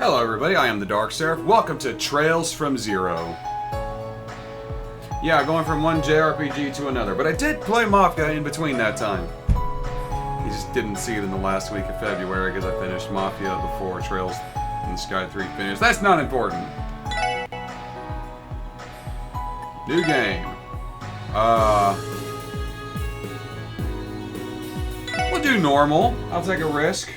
Hello everybody, I am the TheDarkSeraph. Welcome to Trails from Zero. Yeah, going from one JRPG to another, but I did play Mafia in between that time. You just didn't see it in the last week of February because I finished Mafia before Trails in the Sky 3 finished. That's not important. New game. We'll do normal. I'll take a risk.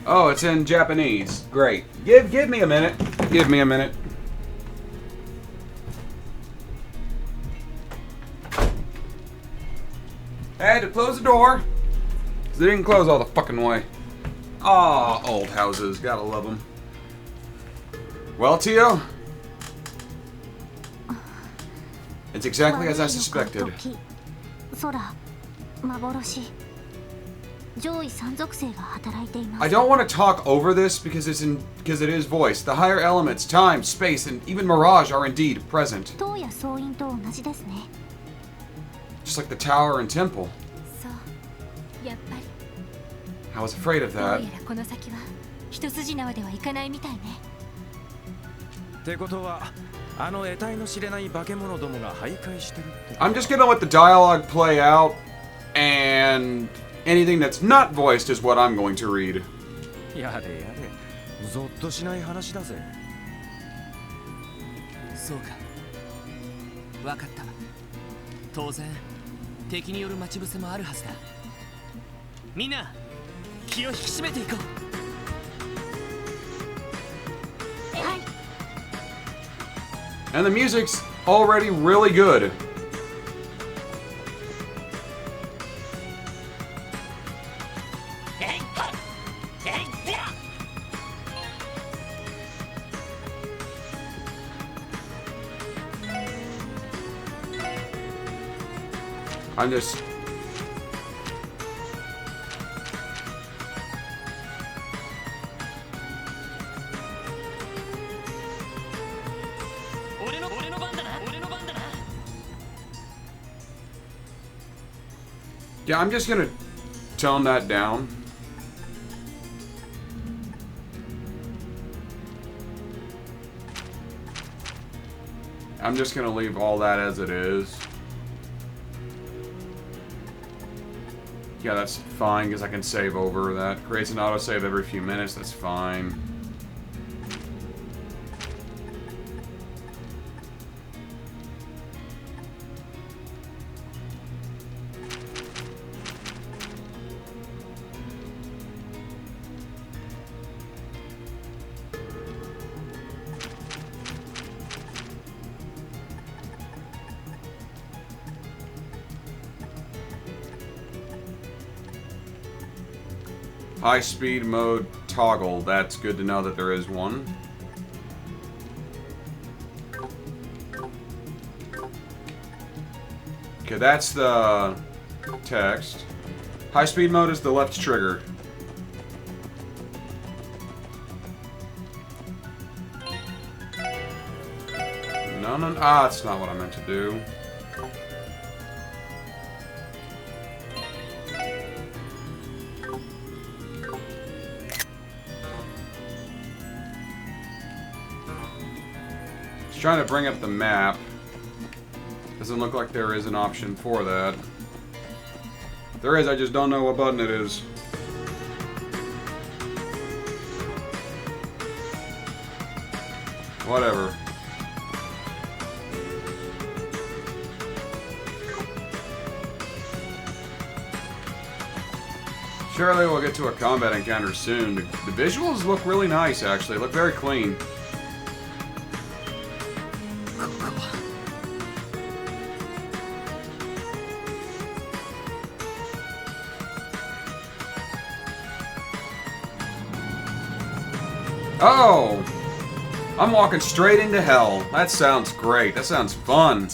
Oh, it's in Japanese. Great. Give me a minute. Give me a minute. I had to close the door. Because they didn't close all the fucking way. Aw, old houses. Gotta love them. Well, Tio? It's exactly as I suspected. I don't want to talk over this because it is voiced. The higher elements, time, space, and even mirage are indeed present. Just like the tower and temple. I was afraid of that. I'm just gonna let the dialogue play out, and anything that's not voiced is what I'm going to read. And the music's already really good. I'm just... Yeah, I'm just gonna tone that down. I'm just gonna leave all that as it is. Yeah, that's fine, because I can save over that. Creates an autosave every few minutes, that's fine. High-speed mode toggle. That's good to know that there is one. Okay, that's the text. High-speed mode is the left trigger. No, that's not what I meant to do. Trying to bring up the map. Doesn't look like there is an option for that. There is, I just don't know what button it is. Whatever. Surely we'll get to a combat encounter soon. The visuals look really nice, actually. They look very clean. Oh! I'm walking straight into hell. That sounds great. That sounds fun.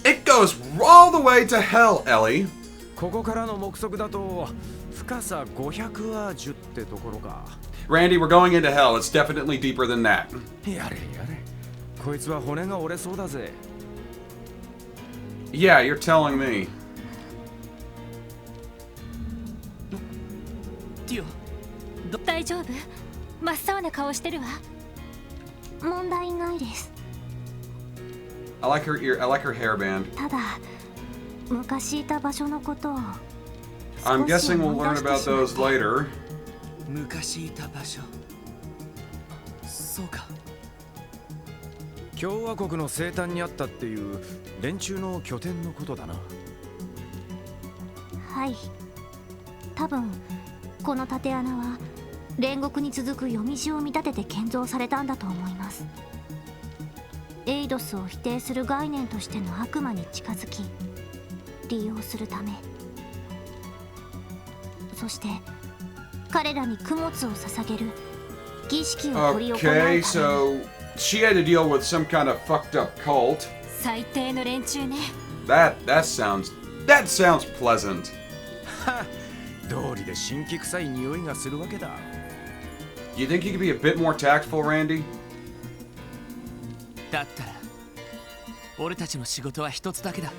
It goes all the way to hell, Ellie. 深さ500アージュってところか。 Randy, we're going into hell. It's definitely deeper than that. やれやれ、こいつは骨が折れそうだぜ。 Yeah, you're telling me. ティオ、大丈夫？真っ青な顔してるわ。問題ないです。 I like her ear. I like her hairband. ただ、昔いた場所のことを。 I'm guessing we'll learn about those later. 昔いた場所。そうか。共和国の西端にあったっていう連中の拠点のことだな。はい。多分この縦穴は煉獄に続く読み字を見立てて建造されたんだと思います。エイドスを否定する概念としての悪魔に近づき利用するため、そして彼らに供物を捧げる儀式を執り行うため。 Okay, so she had to deal with some kind of fucked up cult. 最低の連中ね。 That sounds pleasant. 道理で神気臭い匂いがするわけだ。 You think you could be a bit more tactful, Randy? だったら俺たちの仕事は一つだけだ。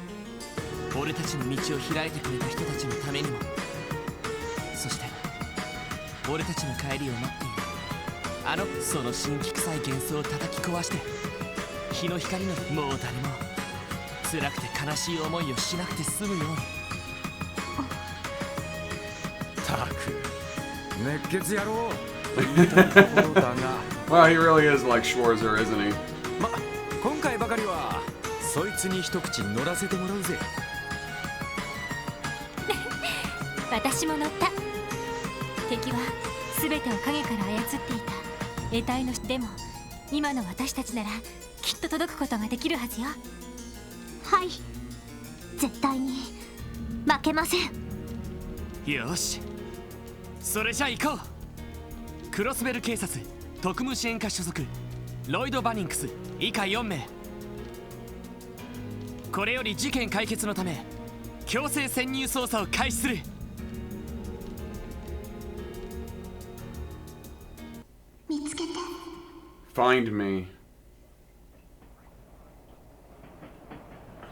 俺たちの道を開いてくれた人たちのためにも、そして俺たちの帰りを待っているその神気臭い幻想を叩き壊して、日の光のもう誰も辛くて悲しい思いをしなくて済むように。たく熱血野郎と言いたいところだが。 Well, he really is like Schwarzer, isn't he? ま、今回ばかりはそいつに一口乗らせてもらうぜ。私も乗った。敵は全てを影から操っていた得体のでも、今の私たちならきっと届くことができるはずよ。はい、絶対に負けません。よし、それじゃあ行こう。クロスベル警察特務支援課所属ロイド・バニンクス以下4名。これより事件解決のため強制潜入捜査を開始する。見つけて。 Find me.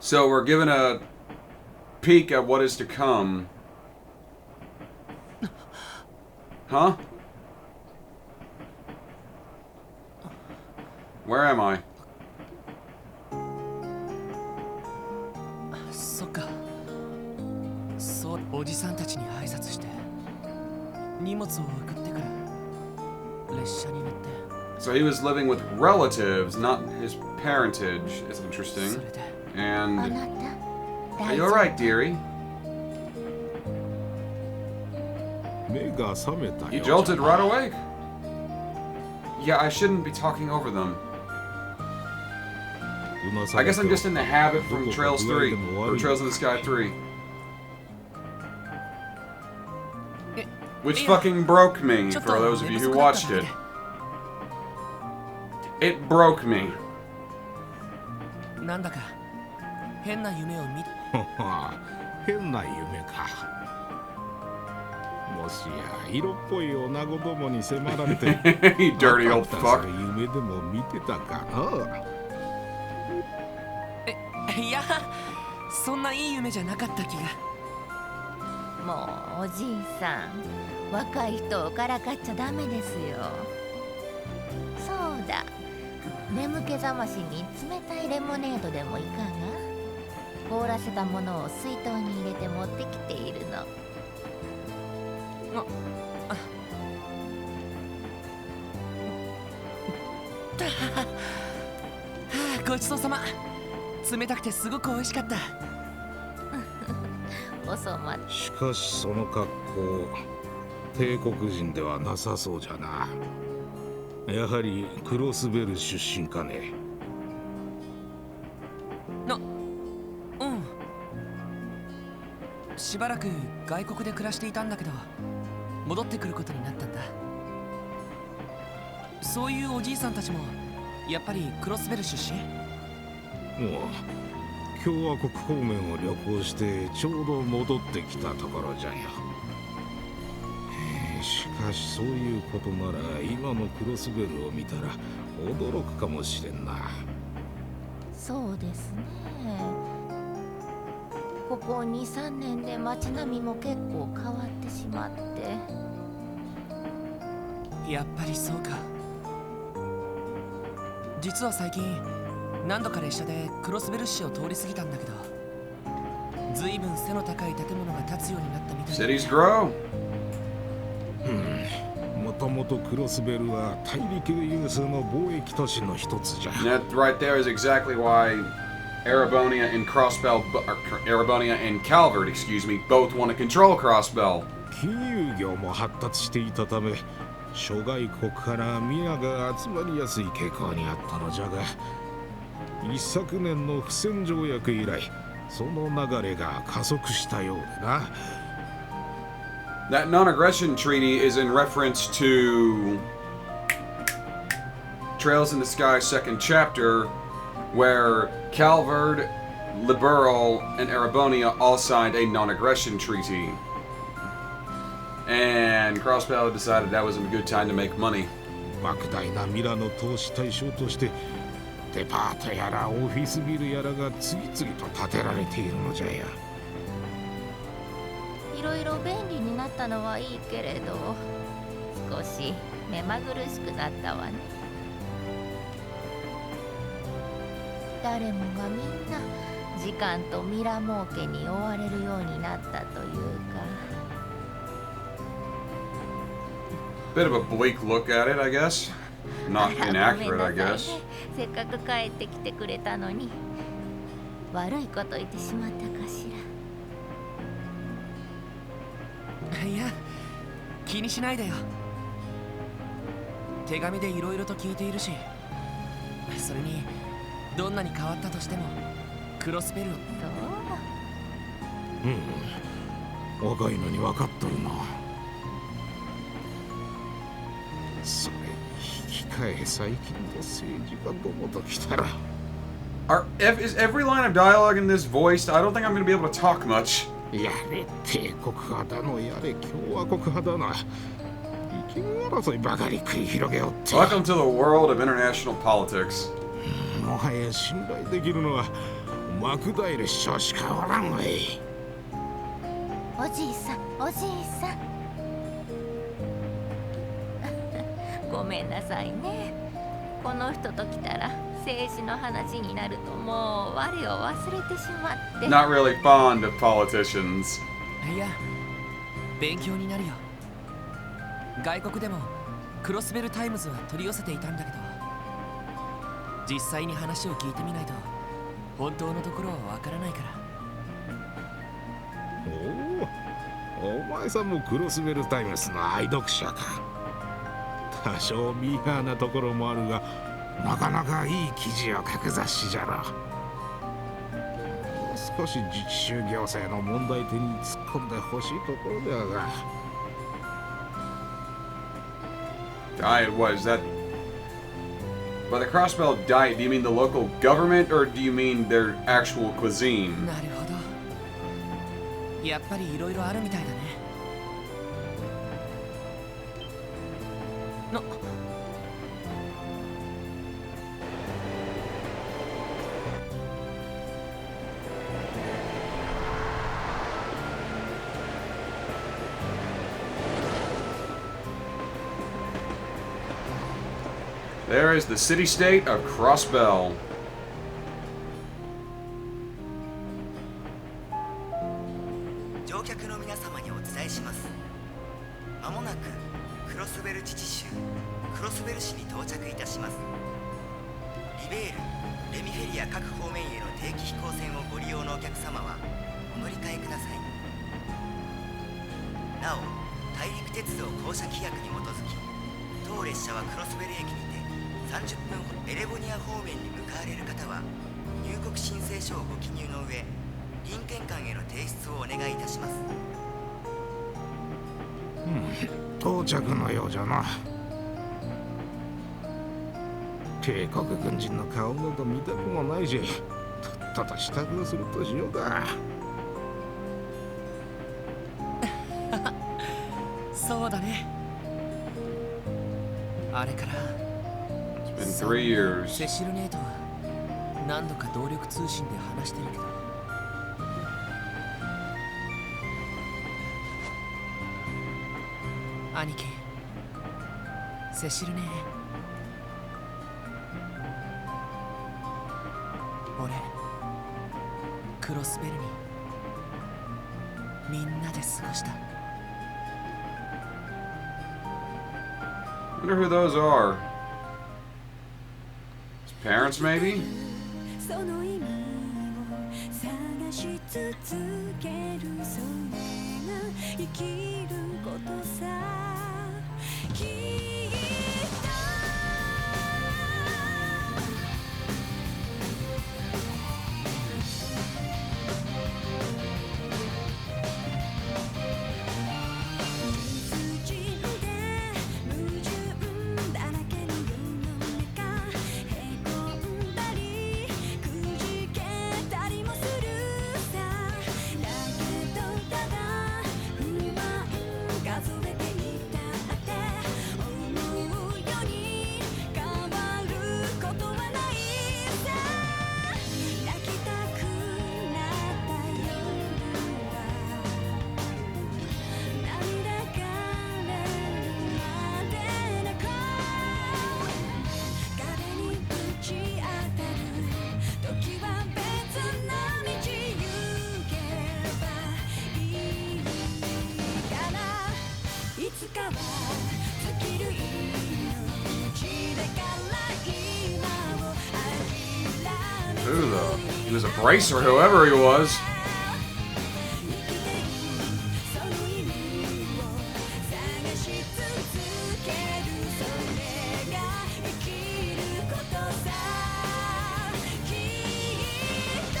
So we're given a peek at what is to come. Huh? Where am I? そっか。そう、おじさんたちに挨拶して荷物を送ってくる。列車に乗って。 So he was living with relatives, not his parentage. It's interesting. それで And あなた、 are you alright, dearie? 目が覚めた You よ jolted right awake. Yeah, I shouldn't be talking over them. うなさ I れ guess た I'm just in the habit from Trails 3 or Trails in the Sky 3. Which fucking broke me for those of you who watched it. It broke me. なんだか変な夢を見て。変な夢か。もしや色っぽい女子供に迫られて You dirty old またそ fuck. れ夢でも見てたかな。いや、そんないい夢じゃなかった気が。もうおじいさん、若い人をからかっちゃダメですよ。そうだ、眠気覚ましに冷たいレモネードでもいかが。凍らせたものを水筒に入れて持ってきているの。ごちそうさま。冷たくてすごく美味しかった。おそま。しかしその格好、帝国人ではなさそうじゃな。やはりクロスベル出身かね。うん。しばらく外国で暮らしていたんだけど、戻ってくることになったんだ。そういうおじいさんたちもやっぱりクロスベル出身？もう共和国方面を旅行してちょうど戻ってきたところじゃよ。しかしそういうことなら今のクロスベルを見たら驚くかもしれんな。そうですね。ここ2、3年で街並みも結構変わってしまって。やっぱりそうか。実は最近何度か列車でクロスベル市を通り過ぎたんだけど、ずいぶん背の高い建物が建つようになったみたいだ。 Cities grow. もともとクロスベルは大陸有数の貿易都市の一つじゃ。 That right there is exactly why Arabonia and Crossbell, or Arabonia and Calvert, excuse me, both want to control Crossbell. 金融業も発達していたため諸外国から皆が集まりやすい傾向にあったのじゃが、一昨年の不戦条約以来その流れが加速したようでな。That non-aggression treaty is in reference to Trails in the Sky second chapter, where Calvert, Liberal, and Arabonia all signed a non-aggression treaty. And Crossbell decided that was a good time to make money. 莫大なミラの投資対象としてデパートやらオフィスビルやらが次々と建てられているのじゃよ。いろいろ便利になったのはいいけれど、少し目まぐるしくなったわね。誰もがみんな時間とミラ儲けに追われるようになったというか。Bit of a bleak look at it, I guess. Not ごめん inaccurate, な I さい guess. ね。せっかく帰ってきてくれたのに悪いこと言ってしまったかしら。いや、気にしないでよ。手紙でいろいろと聞いているし、それにどんなに変わったとしてもクロスベルを。そう。若いのに分かっとるな。それに引き換え最近の政治がどもときたら。Is every line of dialogue in this voiced? I don't think I'm going to be able to talk much. やれ帝国派だのやれ共和国派だの意見争いばかり繰り広げよって。 Welcome to the world of international politics. もはや信頼できるのはマクダイル首相しかおらんわい。おじいさん、おじいさん。ごめんなさいね。この人と来たら政治の話になるともう我を忘れてしまって。 Not really fond of politicians. いや、勉強になるよ。外国でもクロスベルタイムズは取り寄せていたんだけど、実際に話を聞いてみないと本当のところはわからないから。お前さんもクロスベルタイムズの愛読者か。多少ミーハーなところもあるがなかなかいい記事を書く雑誌じゃろ。少し自治州行政の問題点に突っ込んでほしいところではが。Diet, what is that? By the Crossbell diet, do you mean the local government or do you mean their actual cuisine? なるほど。やっぱりいろいろあるみたいだね。のThere is the city-state of Crossbell. 乗客の皆様にお伝えします。まもなくクロスベル自治州クロスベル市に到着いたします。リベール、レミフェリア各方面への定期飛行船をご利用のお客様はお乗り換えください。なお、大陸鉄道公社規約に基づき当列車はクロスベル駅にて30分ほどエレボニア方面に向かわれる方は入国申請書をご記入の上臨検官への提出をお願いいたします。到着のようじゃな。帝国軍人の顔など見たくもないし、とっとと支度するとしようか。そうだね。あれから It's been 3 years. セシル姉とは何度か動力通信で話してるけど、兄貴、セシル姉、俺クロスベルにみんなで過ごした。 Wonder who those are. His parents, maybe? その意味を探し続ける、それが生きることさ。きっと理不尽で矛盾だらけの世の中、へこんだりくじけたりもするさ。だけどただ不満数えていたって思うように変わることはないさ。泣きたくなった夜は涙がれるまで泣こう。壁にぶち当たる時は別の道行けばいいから、いつかは尽きる命だから今を諦めず Who the? He was a bracer, whoever he was. 生きているその意味を探し続ける、それが生きることさ。きっと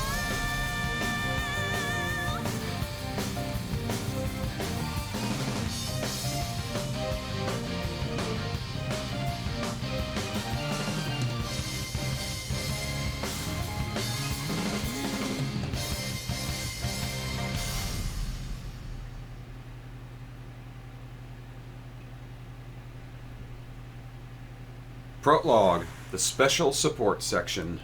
Prologue, the special support section.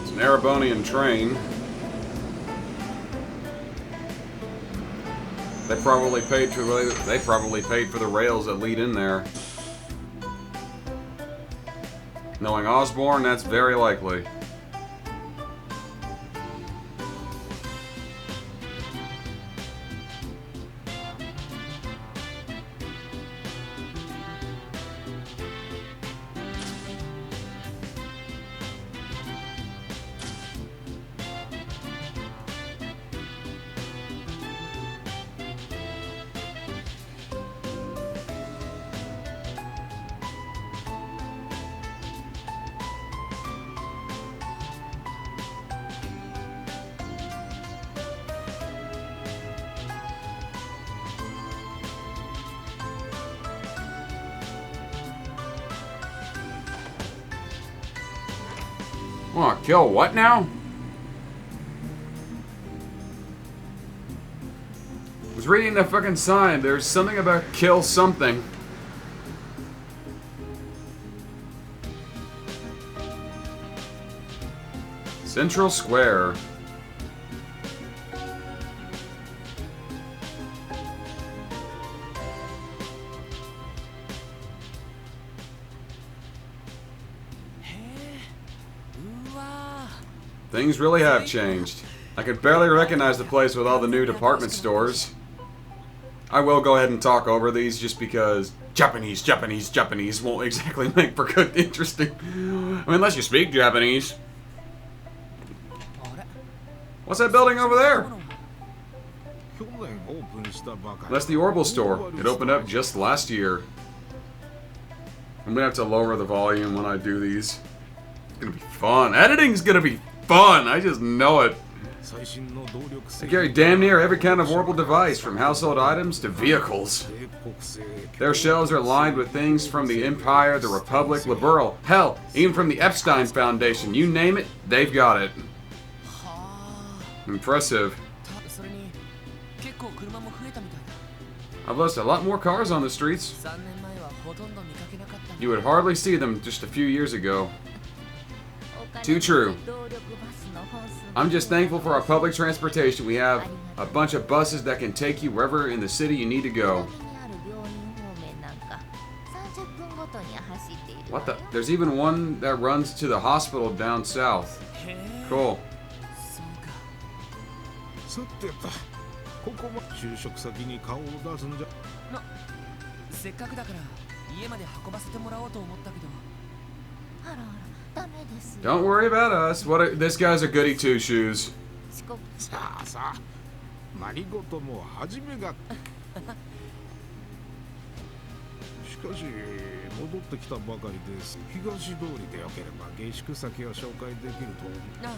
It's an Erebonian train. They probably paid for the rails that lead in there. Knowing Osborne, that's very likely. Wanna kill what now? I was reading the fucking sign. There's something about kill something. Central Square. Things really have changed. I can barely recognize the place with all the new department stores. I will go ahead and talk over these just because Japanese won't exactly make for good interesting. I mean, unless you speak Japanese. What's that building over there? That's the Orbital store. It opened up just last year. I'm gonna have to lower the volume when I do these. It's gonna be fun. Editing's gonna be fun. I just know it. 最新の動力 They carry damn near every kind of horrible device, from household items to vehicles. 帝国製 Their shelves are lined with things from the Empire, the Republic, Liberal, hell, even from the Epstein Foundation. You name it, they've got it. は Impressive. あそれに結構車も増えたみたいだ I've noticed a lot more cars on the streets. 3年前はほとんど見かけなかったんだ You would hardly see them just a few years ago. Too true. I'm just thankful for our public transportation. We have a bunch of buses that can take you wherever in the city you need to go. What the? There's even one that runs to the hospital down south. へえ Cool. そうかさてとここも就職先に顔を出すんじゃせっかくだから家まで運ばせてもらおうと思ったけど Don't worry about us. This guy's a goody two shoes. さあさあ何事も始めがしかし戻ってきたばかりです東通りでよければ下宿先を紹介できると思うなあ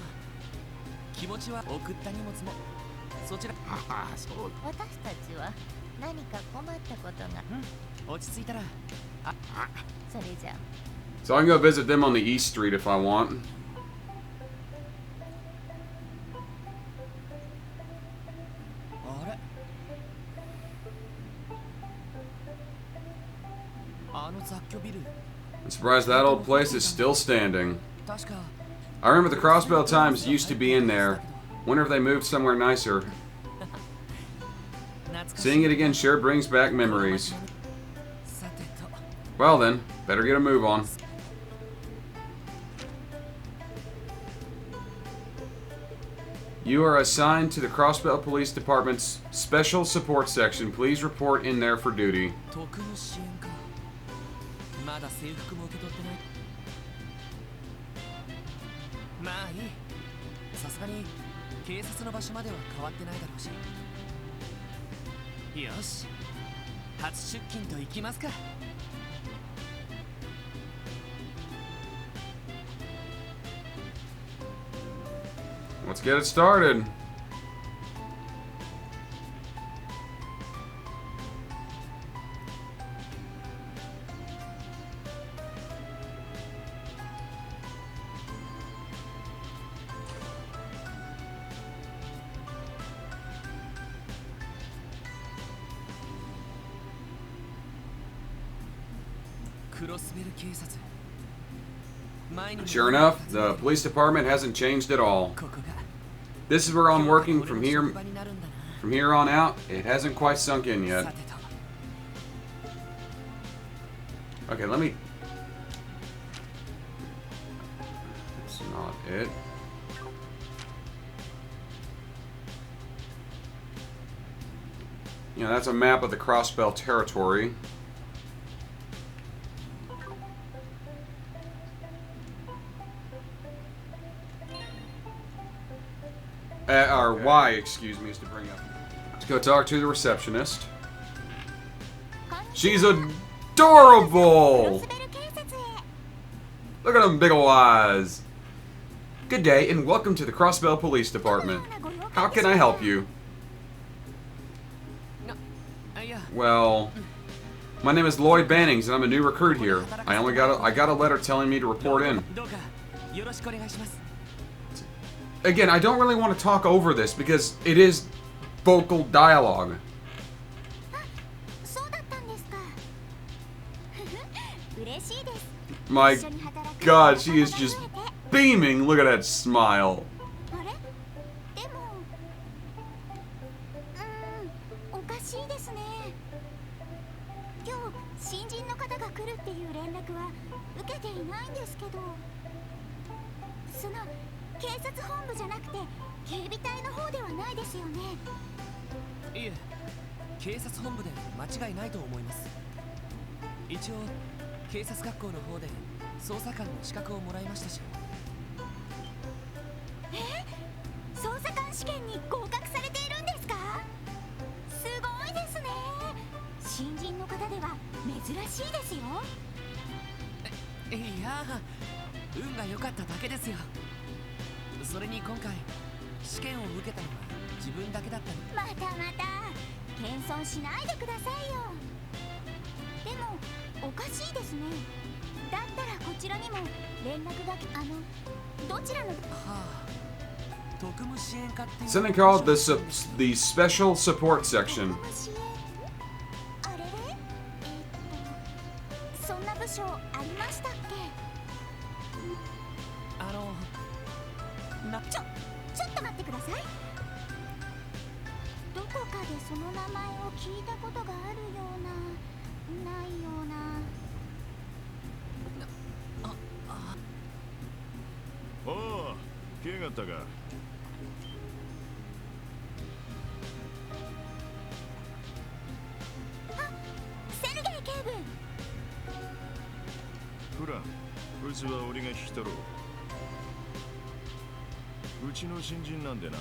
気持ちは送った荷物もそちらああそう私たちは何か困ったことが落ち着いたらそれじゃ So I can go visit them on the East Street if I want. あれあの雑居ビル I'm surprised that old place is still standing. 確か I remember the Crossbell Times used to be in there. Wonder if they moved somewhere nicer. 懐かしい Seeing it again sure brings back memories. さてと Well then, better get a move on. You are assigned to the Crossbell Police Department's Special Support Section. Please report in there for duty. 特務支援かまだ制服も受け取ってないまあいいさすがに警察の場所までは変わってないだろうしよし初出勤と行きますか Let's get it started. Sure enough, the police department hasn't changed at all. ここが This is where I'm working from 俺 here の職場になるんだな from here on out. It hasn't quite sunk in さ yet. てと Okay, let me. That's not it. You know, that's a map of the Crossbell territory. Or Y, excuse me, is to bring up. Let's go talk to the receptionist. She's adorable! Look at them big ol' eyes. Good day and welcome to the Crossbell Police Department. How can I help you? あいや Well, my name is Lloyd Bannings and I'm a new recruit here. I got a letter telling me to report in. どうかよろしくお願いします Again, I don't really want to talk over this because it is vocal dialogue. そうだったんですか嬉しいです My 一緒に働く God, she is just beaming. Look at that smile. あれでもおかしいですね今日新人の方が来るっていう連絡は受けていないんですけどその警察本部じゃなくて警備隊の方ではないですよねいえ警察本部で間違いないと思います一応警察学校の方で捜査官の資格をもらいましたし捜査官試験に合格されているんですかすごいですね新人の方では珍しいですよいや運が良かっただけですよそれに今回試験を受けたのは自分だけだったの。またまた謙遜しないでくださいよ。でもおかしいですね。だったらこちらにも連絡がどちらの。はあ、特務支援課っていう Something called the Special Support Section. 特務支援あれれそんな部署ありましたっけ。ちょっと待ってください。どこかでその名前を聞いたことがあるようなないような。おお、来やがったか。セルゲイ警部。フラン、こいつは俺が引き取ろう。うちの新人なんでな。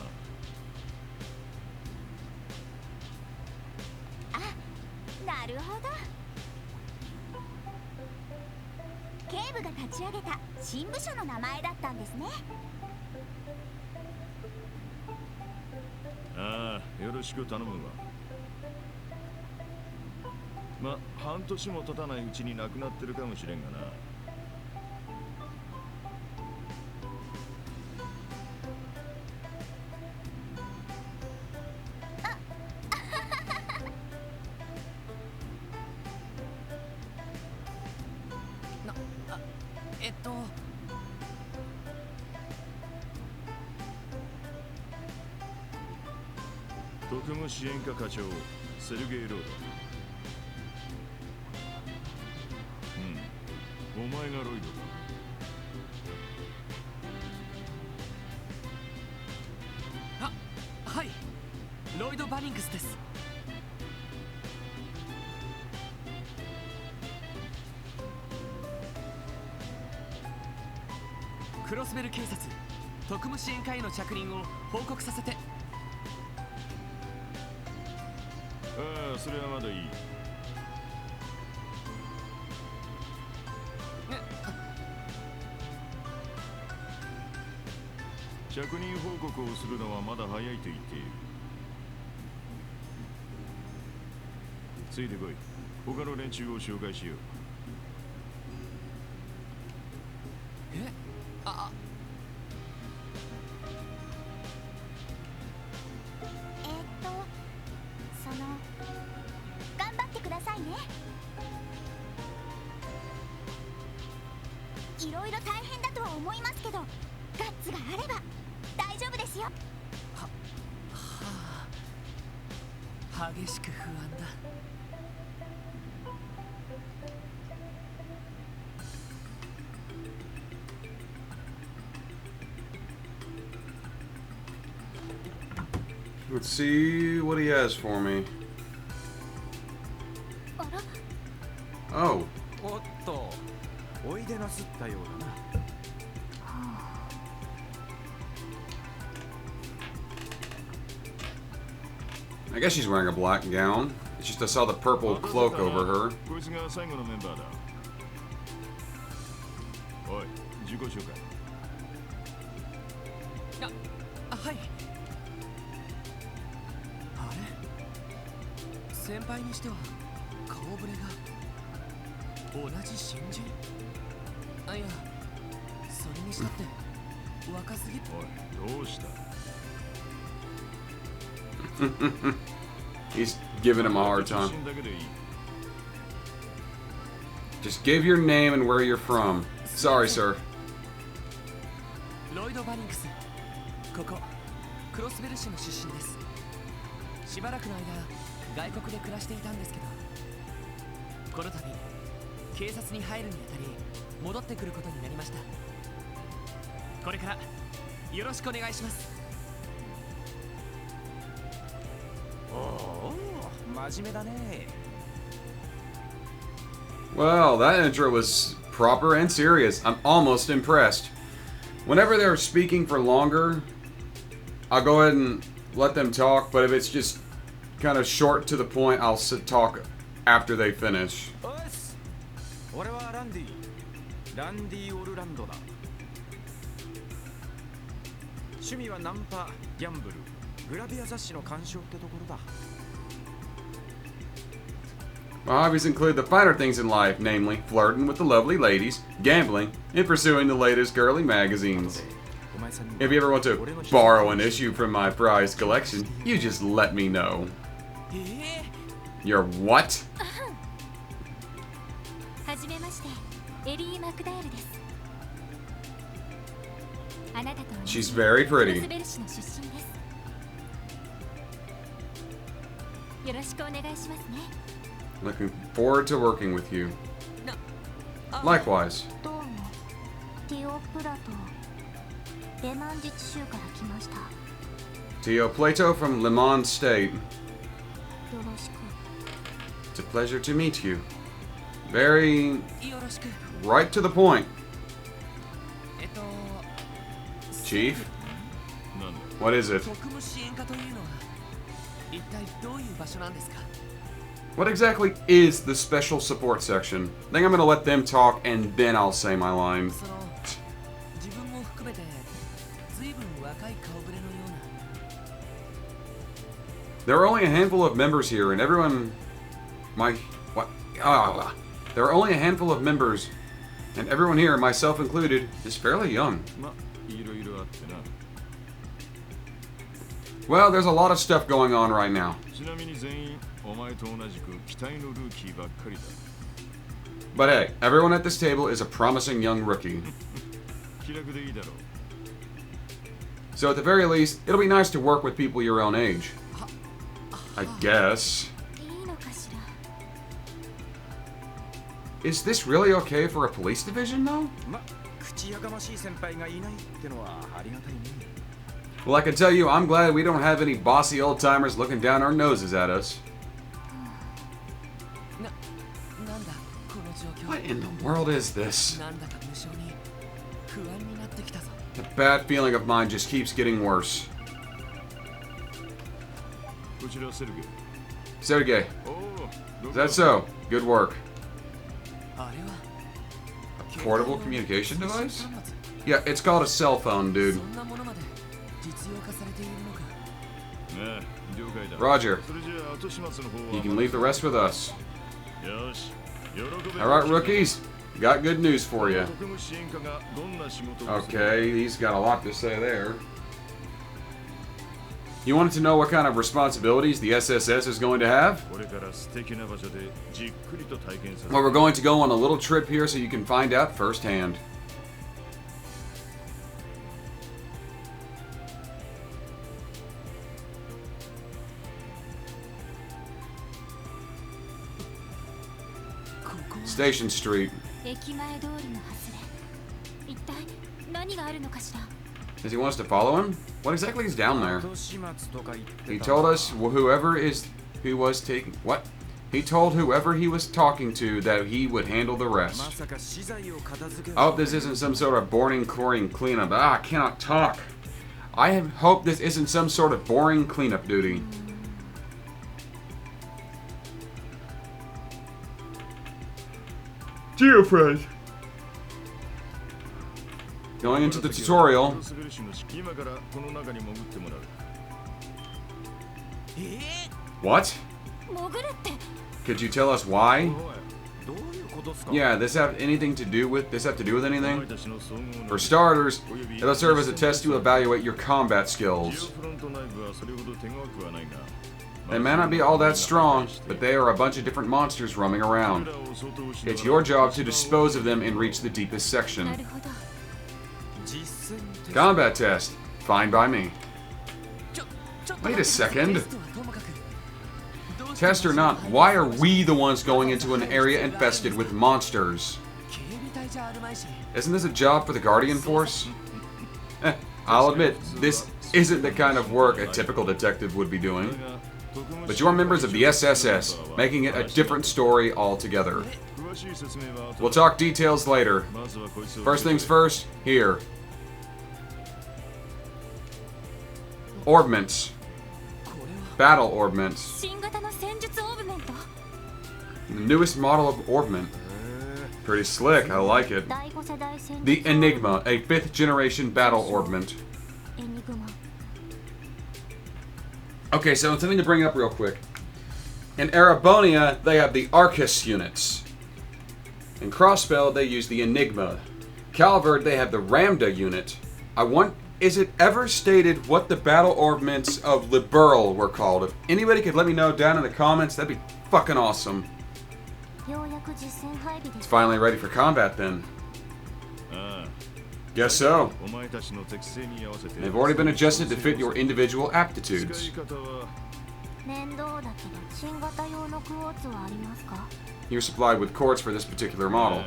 なるほど。警部が立ち上げた新部署の名前だったんですね。ああ、よろしく頼むわ。半年も経たないうちに亡くなってるかもしれんがな。特務支援課課長セルゲイ・ロード。お前がロイドか。はい、ロイド・バニングスです。クロスベル警察特務支援課への着任を報告させて。ああ、それはまだいい。着任報告をするのはまだ早いと言っている。ついてこい。他の連中を紹介しよう。頑張ってくださいね。いろいろ大変だとは思いますけど、ガッツがあれば大丈夫ですよ。激しく不安だ。Let's see what he has for me. あら、 Oh. おっと、おいでなすったようだな。I guess she's wearing a black gown. It's just I saw the purple cloak over her. こいつが最後のメンバーだ。おい、自己紹介。はい。あれ、先輩にしては顔ぶれが同じ新人。いや、それにしたって若すぎ。おい、どうした？ He's giving him a hard time. Just give your name and where you're from. Sorry, sir. ロイド・バニングス。ここクロスベル市の出身です。しばらくの間外国で暮らしていたんですけど、この度警察に入るにあたり戻ってくることになりました。これからよろしくお願いします。おお、真面目だね。 Well, that intro was proper and serious. I'm almost impressed. Whenever they're speaking for longer, I'll go ahead and let them talk, but if it's just kind of short to the point, I'll talk after they finish. おっす。俺はランディ。ランディ・オルランドだ。趣味はナンパ、ギャンブル、グラビア雑誌の鑑賞ってところだ。 My hobbies include the finer things in life, namely flirting with the lovely ladies, gambling, and pursuing the latest girly magazines. If you ever want to borrow an issue from my prized collection, you just let me know. Your what? はじめまして、エリー・マクダールです。あなたと同じ She's very クロ pretty. スベル市の出身です。よろしくお願いしますね。 Looking forward to working with you. Likewise. どうもティオプラトレマン自治州から来ました。 Tio Plato from Le Mans State. よろしく。 It's a pleasure to meet you. Very よろしく。 right to the point. Chief? なんだ What is it? 特務支援課というのは一体どういう場所なんですか？ What exactly is the special support section? I think I'm gonna let them talk and then I'll say my line. その自分も含めて随分若い顔ぶれのような。 There are only a handful of members here and everyone... What? There are only a handful of members and everyone here, myself included, is fairly young. ま、いろいろあってな。 Well, there's a lot of stuff going on right now. ちなみに全員お前と同じく期待のルーキーばっかりだ。 But hey, everyone at this table is a promising young rookie. 気楽でいいだろう。 So at the very least, it'll be nice to work with people your own age. I guess. いいのかしら。 Is this really okay for a police division, though? ま、口やかましい先輩がいないってのはありがたいね。 Well, I can tell you, I'm glad we don't have any bossy old-timers looking down our noses at us. なんだこの状況。 What in the world is this? なんだか無性に不安になってきたぞ。 The bad feeling of mine just keeps getting worse. こちらセルゲイ。 Sergey, おお、 is that so? Good work. あれは A portable communication 通信 device? 端末。 Yeah, it's called a cell phone, dude. そんなものまで実用化されているのか。ねえ、了解だ。 Roger. それじゃあ後始末の方は。 You can leave the rest with us. よし、喜べ。 All right, rookies. Got good news for you. 特務支援課がどんな仕事をする。 Okay, he's got a lot to say there. You wanted to know what kind of responsibilities the SSS is going to have? これから素敵な場所でじっくりと体験させ Well, we're going to go on a little trip here so you can find out firsthand. Station Street. 駅前通りの外れ。一体何があるのかしら。 Does he want us to follow him? What exactly is down there? 後始末とか言ってた。 He told us whoever he was taking... What? He told whoever he was talking to that he would handle the ま rest. さか資材を片付ける。 I hope this isn't some sort of boring, chlorine cleanup. I cannot talk. I hope this isn't some sort of boring cleanup duty. Geofresh. Going into the tutorial. 今からこの中に潜ってもらう。 What? 潜るって。 Could you tell us why? おい、どういうことっすか。 Yeah, this have anything to do with anything? お前たちの総合能 For 力 starters, it'll serve as a test to evaluate your combat ジオ skills. フロント内部はそれほど手強くはないが。 They may not be all that strong, but they are a bunch of different monsters roaming around. It's your job to dispose of them and reach the deepest な section. るほど。実践テスト。 Combat test. Fine by me. ちょっと Wait a 待って second. テストはともかくどうして Test or not, why are we the ones going into an area infested with monsters? 警備隊じゃあるまいし。 Isn't this a job for the Guardian Force? I'll admit, this isn't the kind of work a typical detective would be doing. But you're members of the SSS, making it a different story altogether. We'll talk details later. First things first, here. Orbments. これは Battle orbments. 新型の戦術オーブメント。 The newest model of orbment. Pretty slick, I like it. 第5世代戦 The Enigma, a 5th generation battle orbment. エニグマ Okay, so something to bring up real quick. In Erebonia, they have the Arcus units. In Crossbell, they use the Enigma. Calvard, they have the Ramda unit. Is it ever stated what the battle orbments of Liberal were called? If anybody could let me know down in the comments, that'd be fucking awesome. It's finally ready for combat then. Guess so. They've already been adjusted to fit your individual aptitudes. You're supplied with quartz for this particular model.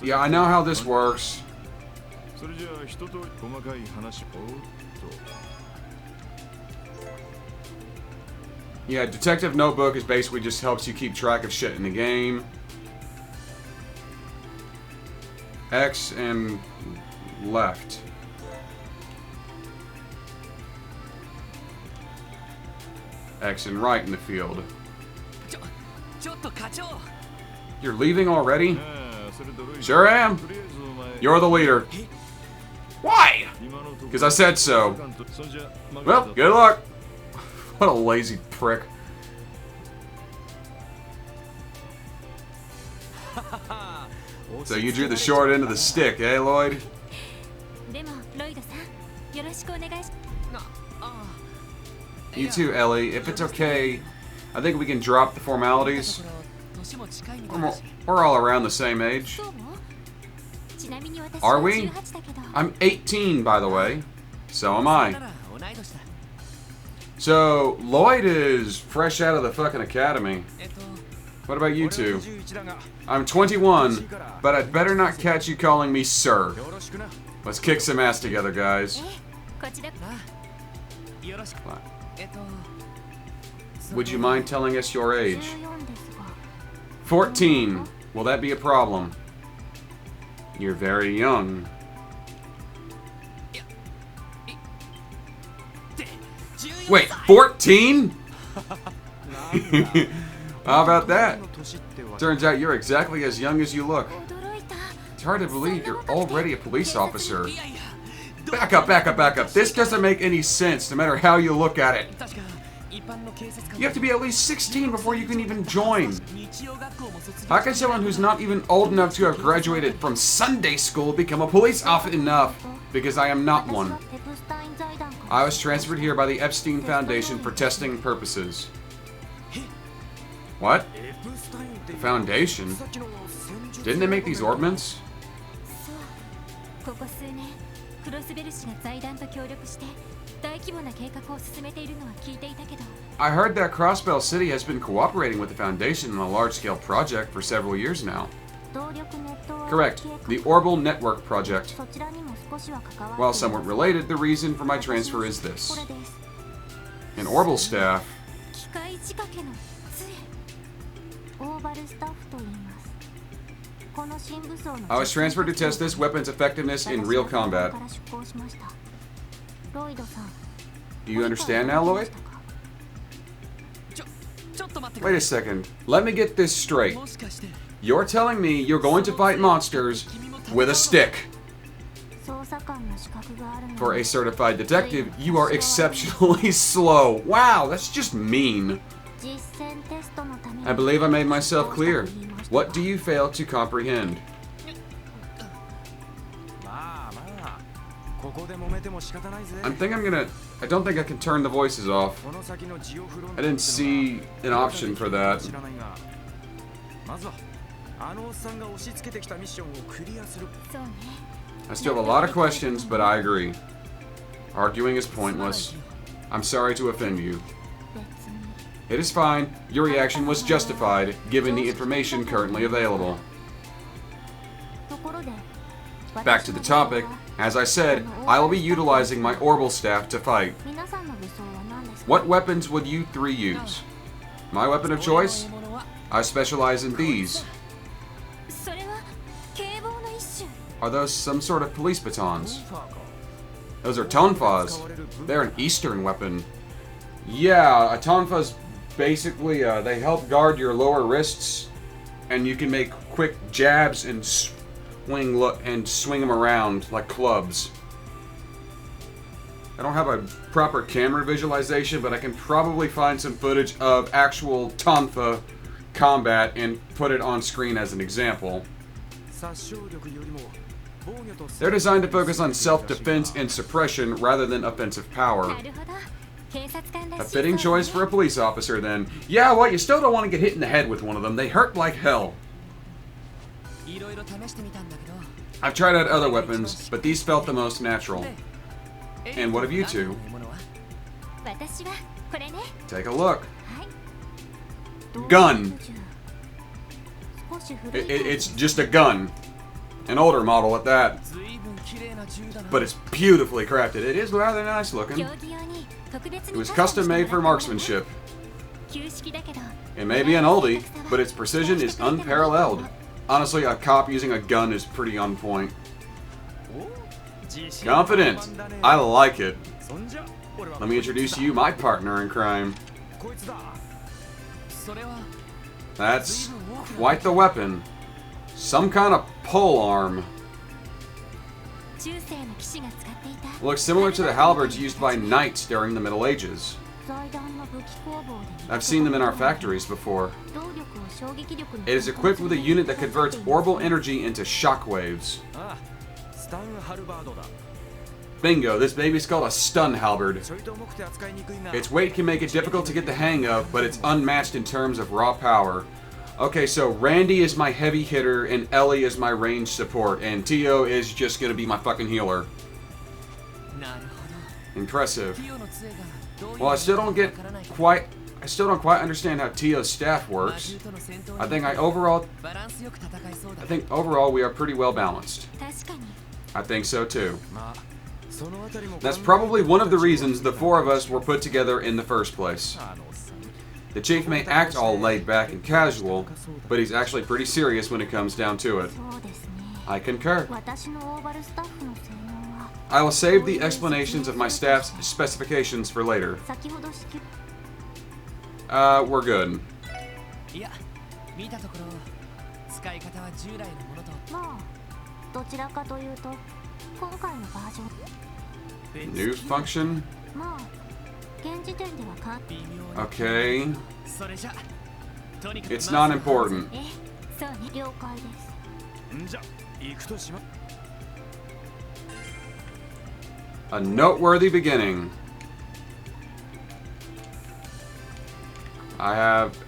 Yeah, I know how this works. Yeah, Detective Notebook is basically just helps you keep track of shit in the game. X and left. X and right in the field. You're leaving already? Sure am. You're the leader. Why? Because I said so. Well, good luck. What a lazy prick. So you drew the short end of the stick, eh, Lloyd? You too, Ellie. If it's okay, I think we can drop the formalities. We're all around the same age. Are we? I'm 18, by the way. So am I. So, Lloyd is fresh out of the fucking academy. What about you two? I'm 21, but I'd better not catch you calling me sir. Let's kick some ass together, guys. Would you mind telling us your age? 14. Will that be a problem? You're very young. Wait, 14? How about that? Turns out you're exactly as young as you look. It's hard to believe you're already a police officer. Back up, back up, back up. This doesn't make any sense, no matter how you look at it. You have to be at least 16 before you can even join. How can someone who's not even old enough to have graduated from Sunday school become a police officer? Enough, because I am not one. I was transferred here by the Epstein Foundation for testing purposes. What? The Foundation? Didn't they make these orbments? I heard that Crossbell City has been cooperating with the Foundation on a large-scale project for several years now. Correct, the Orbital Network Project. While somewhat related, the reason for my transfer is this. An Orbital staff. I was transferred to test this weapon's effectiveness in real combat. Do you understand now, Lloyd? Wait a second. Let me get this straight. You're telling me you're going to fight monsters with a stick. For a certified detective, you are exceptionally slow. Wow, that's just mean. I believe I made myself clear. What do you fail to comprehend? I don't think I can turn the voices off. I didn't see an option for that. I still have a lot of questions, but I agree. Arguing is pointless. I'm sorry to offend you. It is fine. Your reaction was justified, given the information currently available. Back to the topic. As I said, I will be utilizing my orbital staff to fight. What weapons would you three use? My weapon of choice? I specialize in these. Are those some sort of police batons? Those are tonfas. They're an Eastern weapon. Yeah, a tonfa's basically, they help guard your lower wrists, and you can make quick jabs and swing them around like clubs. I don't have a proper camera visualization, but I can probably find some footage of actual Tonfa combat and put it on screen as an example. They're designed to focus on self-defense and suppression rather than offensive power. A fitting choice for a police officer, then. Yeah, well, you still don't want to get hit in the head with one of them. They hurt like hell. I've tried out other weapons, but these felt the most natural. And what of you two? Take a look. Gun. It's just a gun. An older model at that. But it's beautifully crafted. It is rather nice looking. It was custom made for marksmanship. It may be an oldie, but its precision is unparalleled. Honestly, a cop using a gun is pretty on point. Confident. I like it. Let me introduce to you my partner in crime. That's quite the weapon. Some kind of pole arm. Looks similar to the halberds used by knights during the Middle Ages. I've seen them in our factories before. It is equipped with a unit that converts orbital energy into shockwaves. Bingo, this baby's called a stun halberd. Its weight can make it difficult to get the hang of, but it's unmatched in terms of raw power. Okay, so Randy is my heavy hitter, and Ellie is my range support, and Tio is just gonna be my fucking healer. Impressive. Well, I still don't quite understand how Tio's staff works. I think overall we are pretty well balanced. I think so too. That's probably one of the reasons the four of us were put together in the first place. The chief may act all laid back and casual, but he's actually pretty serious when it comes down to it. I concur. I will save the explanations of my staff's specifications for later. We're good. New function? Okay. It's not important. A noteworthy beginning. I have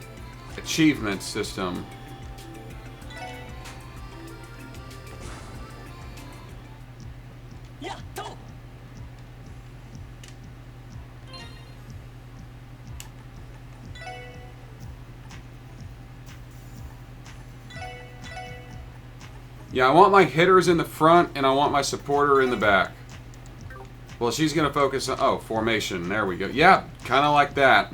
achievement system. Yeah, I want my hitters in the front and I want my supporter in the back. Well, she's going to focus on... Oh, formation. There we go. Yeah, kind of like that.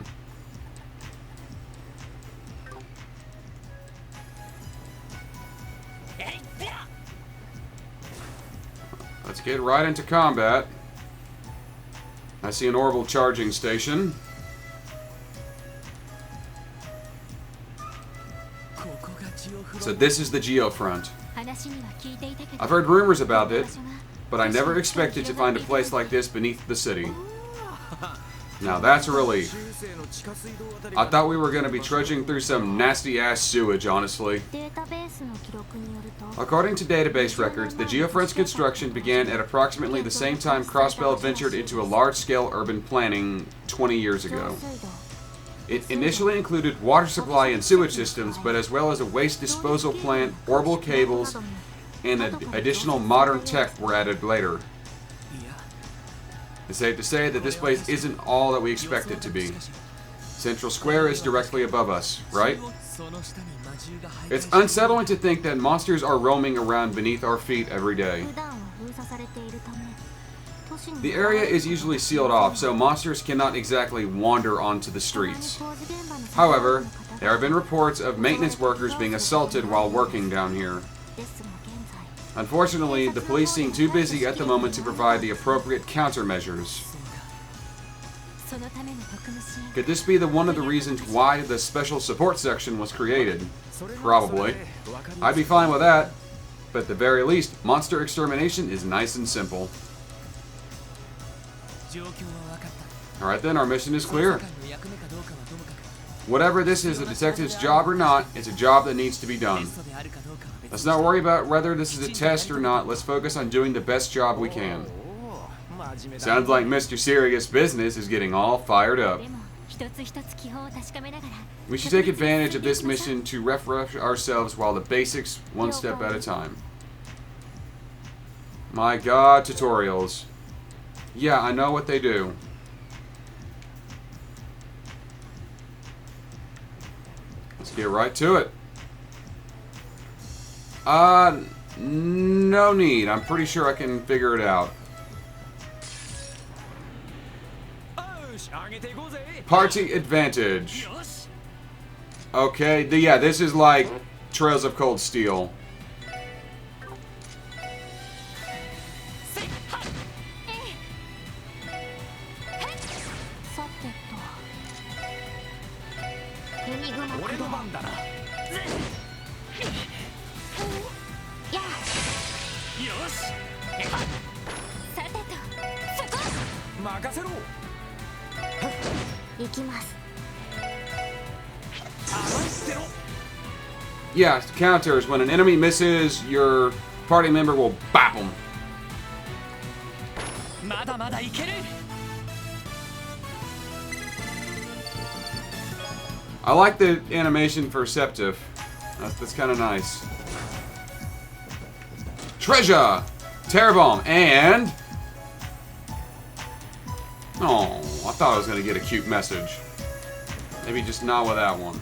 Let's get right into combat. I see an orbital charging station. So this is the Geofront. I've heard rumors about it, but I never expected to find a place like this beneath the city. Now that's a relief. I thought we were going to be trudging through some nasty-ass sewage, honestly. According to database records, the Geofront's construction began at approximately the same time Crossbell ventured into a large-scale urban planning 20 years ago. It initially included water supply and sewage systems, but as well as a waste disposal plant, orbital cables, and additional modern tech were added later. It's safe to say that this place isn't all that we expect it to be. Central Square is directly above us, right? It's unsettling to think that monsters are roaming around beneath our feet every day. The area is usually sealed off, so monsters cannot exactly wander onto the streets. However, there have been reports of maintenance workers being assaulted while working down here. Unfortunately, the police seem too busy at the moment to provide the appropriate countermeasures. Could this be one of the reasons why the special support section was created? Probably. I'd be fine with that, but at the very least, monster extermination is nice and simple. Alright then, our mission is clear. Whatever this is, a detective's job or not, it's a job that needs to be done. Let's not worry about whether this is a test or not. Let's focus on doing the best job we can. Sounds like Mr. Serious Business is getting all fired up. We should take advantage of this mission to refresh ourselves while the basics, one step at a time. My god, tutorials. Yeah, I know what they do. Let's get right to it. No need. I'm pretty sure I can figure it out. Party advantage. Okay, yeah, this is like Trails of Cold Steel. Yeah, counters. When an enemy misses, your party member will bop them. I like the animation for Septif. That's kind of nice. Treasure! Terror Bomb, and... Oh, I thought I was going to get a cute message. Maybe just not with that one.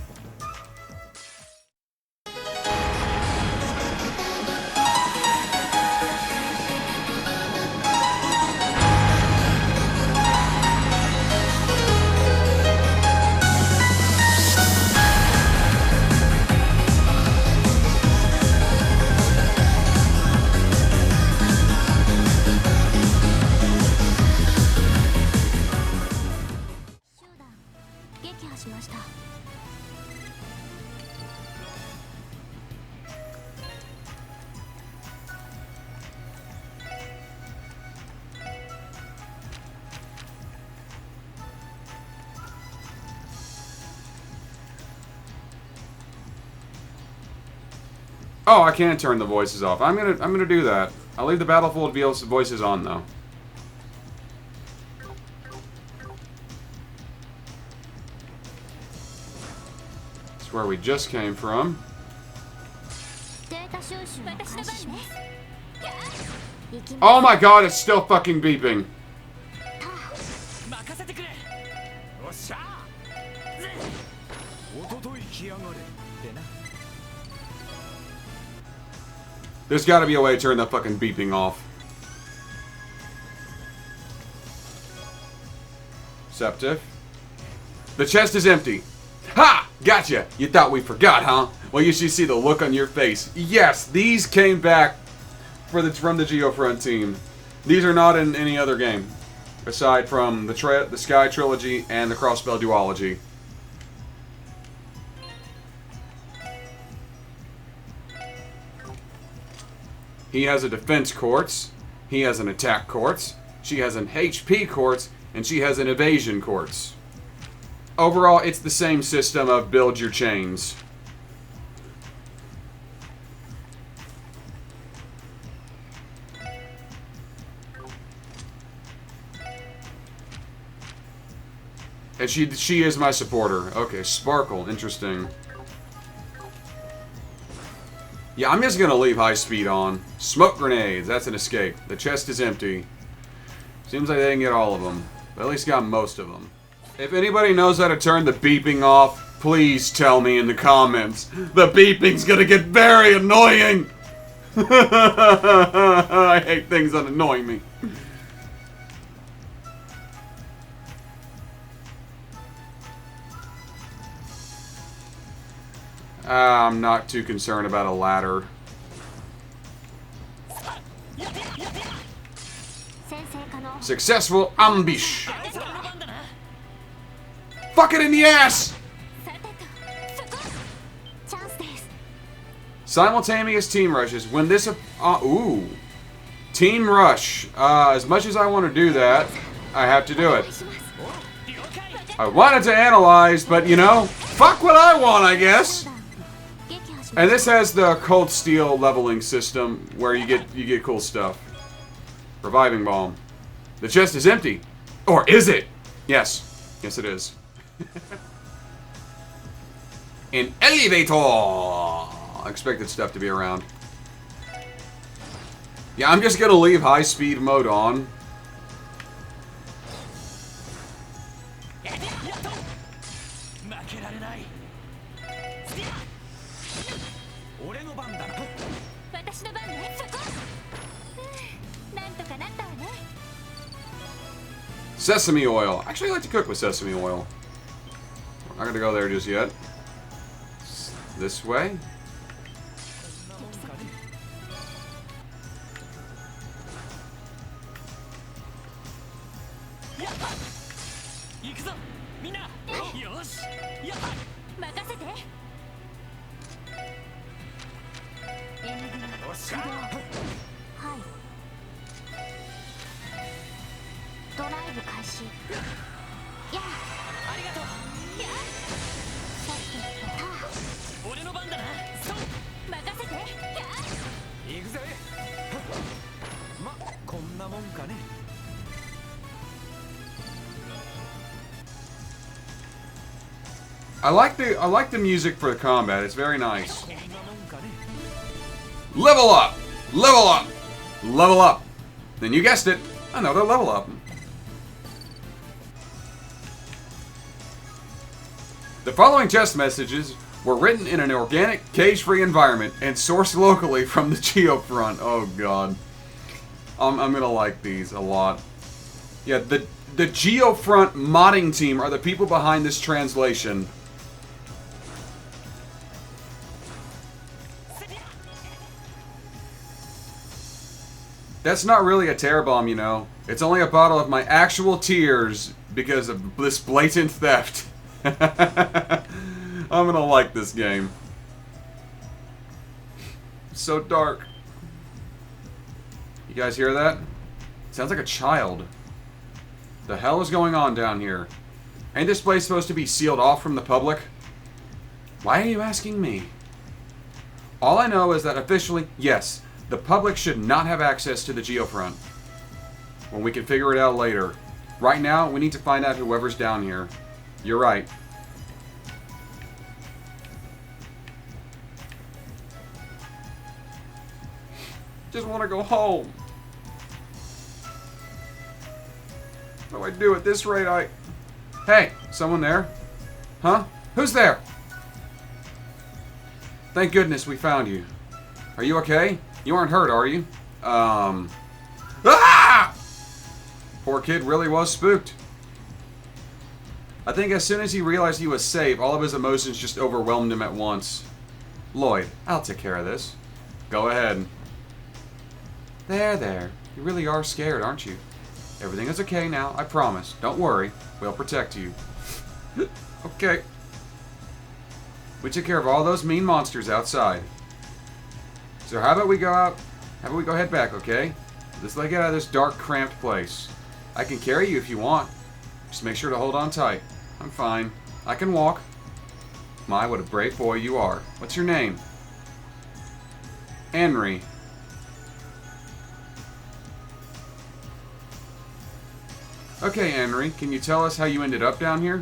Oh, I can turn the voices off. I'm gonna do that. I'll leave the Battlefield voices on though. That's where we just came from. Oh my god, it's still fucking beeping. There's gotta be a way to turn that fucking beeping off. Septif. The chest is empty. Ha! Gotcha! You thought we forgot, huh? Well, you should see the look on your face. Yes, these came back from the Geofront team. These are not in any other game, aside from the Sky Trilogy and the Crossbell Duology. He has a defense quartz, he has an attack quartz, she has an HP quartz, and she has an evasion quartz. Overall, it's the same system of build your chains. And she is my supporter. Okay, Sparkle, interesting. Yeah, I'm just gonna leave high speed on. Smoke grenades, that's an escape. The chest is empty. Seems like they didn't get all of them, but at least got most of them. If anybody knows how to turn the beeping off, please tell me in the comments. The beeping's gonna get very annoying! I hate things that annoy me. I'm not too concerned about a ladder. Successful ambush. Fuck it in the ass! Simultaneous team rushes. When this... ooh. Team rush. As much as I want to do that, I have to do it. I wanted to analyze, but you know, fuck what I want, I guess. And this has the cold steel leveling system where you get cool stuff. Reviving bomb. The chest is empty. Or is it? Yes. Yes, it is. An elevator. I expected stuff to be around. Yeah, I'm just gonna leave high speed mode on. Sesame oil. Actually, I like to cook with sesame oil. I'm not gonna go there just yet. This way. I like the music for the combat. It's very nice. Level up! Level up! Level up! Then you guessed it, another level up. The following chest messages were written in an organic, cage-free environment and sourced locally from the Geofront. Oh god. I'm gonna like these a lot. Yeah, the Geofront modding team are the people behind this translation. That's not really a tear bomb, you know. It's only a bottle of my actual tears because of this blatant theft. I'm gonna like this game. It's so dark. You guys hear that? Sounds like a child. The hell is going on down here? Ain't this place supposed to be sealed off from the public? Why are you asking me? All I know is that officially, yes, the public should not have access to the Geofront. Well, we can figure it out later. Right now, we need to find out whoever's down here. You're right. Just want to go home. What do I do at this rate? Hey, someone there? Huh? Who's there? Thank goodness we found you. Are you okay? You aren't hurt, are you? Ah! Poor kid really was spooked. I think as soon as he realized he was safe, all of his emotions just overwhelmed him at once. Lloyd, I'll take care of this. Go ahead. There. You really are scared, aren't you? Everything is okay now, I promise. Don't worry. We'll protect you. Okay. We took care of all those mean monsters outside. So how about we go out? How about we go head back, okay? Let's get out of this dark, cramped place. I can carry you if you want. Just make sure to hold on tight. I'm fine. I can walk. My, what a brave boy you are. What's your name? Henry. Okay, Henry, can you tell us how you ended up down here?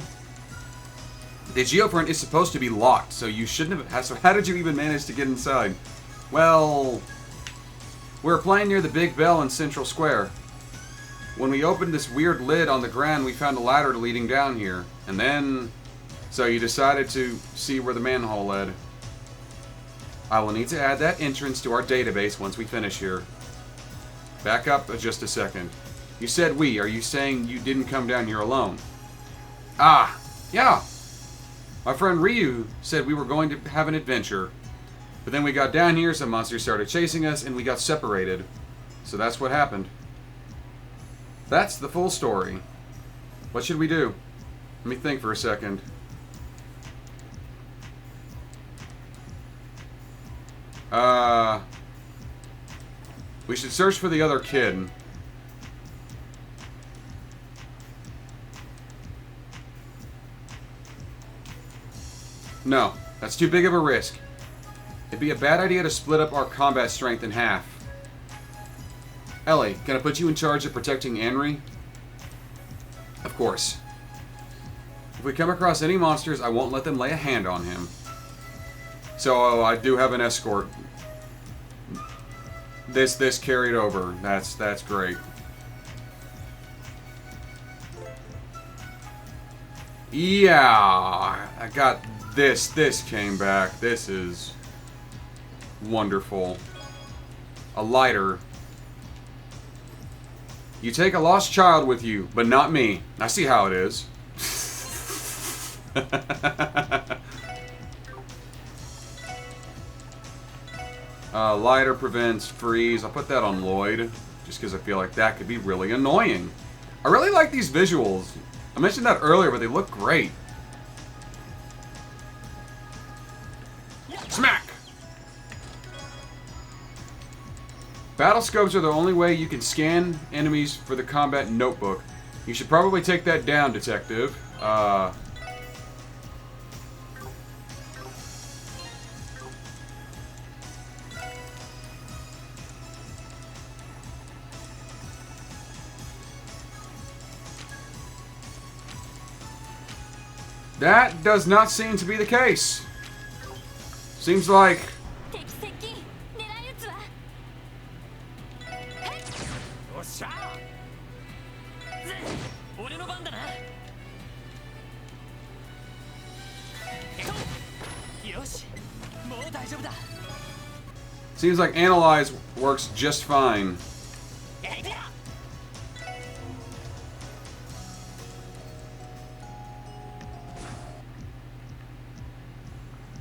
The Geofront is supposed to be locked, so you shouldn't have... So how did you even manage to get inside? Well, we were playing near the big bell in Central Square. When we opened this weird lid on the ground, we found a ladder leading down here. And then... So you decided to see where the manhole led. I will need to add that entrance to our database once we finish here. Back up just a second. You said we. Are you saying you didn't come down here alone? Ah, yeah. My friend Ryu said we were going to have an adventure. But then we got down here, some monsters started chasing us, and we got separated. So that's what happened. That's the full story. What should we do? Let me think for a second. We should search for the other kid. No, that's too big of a risk. It'd be a bad idea to split up our combat strength in half. Ellie, can I put you in charge of protecting Anri? Of course. If we come across any monsters, I won't let them lay a hand on him. So I do have an escort. This carried over. That's great. Yeah, I got this. This came back. This is wonderful. A lighter. You take a lost child with you, but not me. I see how it is. Lighter prevents freeze. I'll put that on Lloyd, just because I feel like that could be really annoying. I really like these visuals. I mentioned that earlier, but they look great. Smack! Battle scopes are the only way you can scan enemies for the combat notebook. You should probably take that down, detective. That does not seem to be the case. Seems like... 敵接近狙い撃つわ。おっしゃ俺の番だな。よし、もう大丈夫だ。 Seems like Analyze works just fine.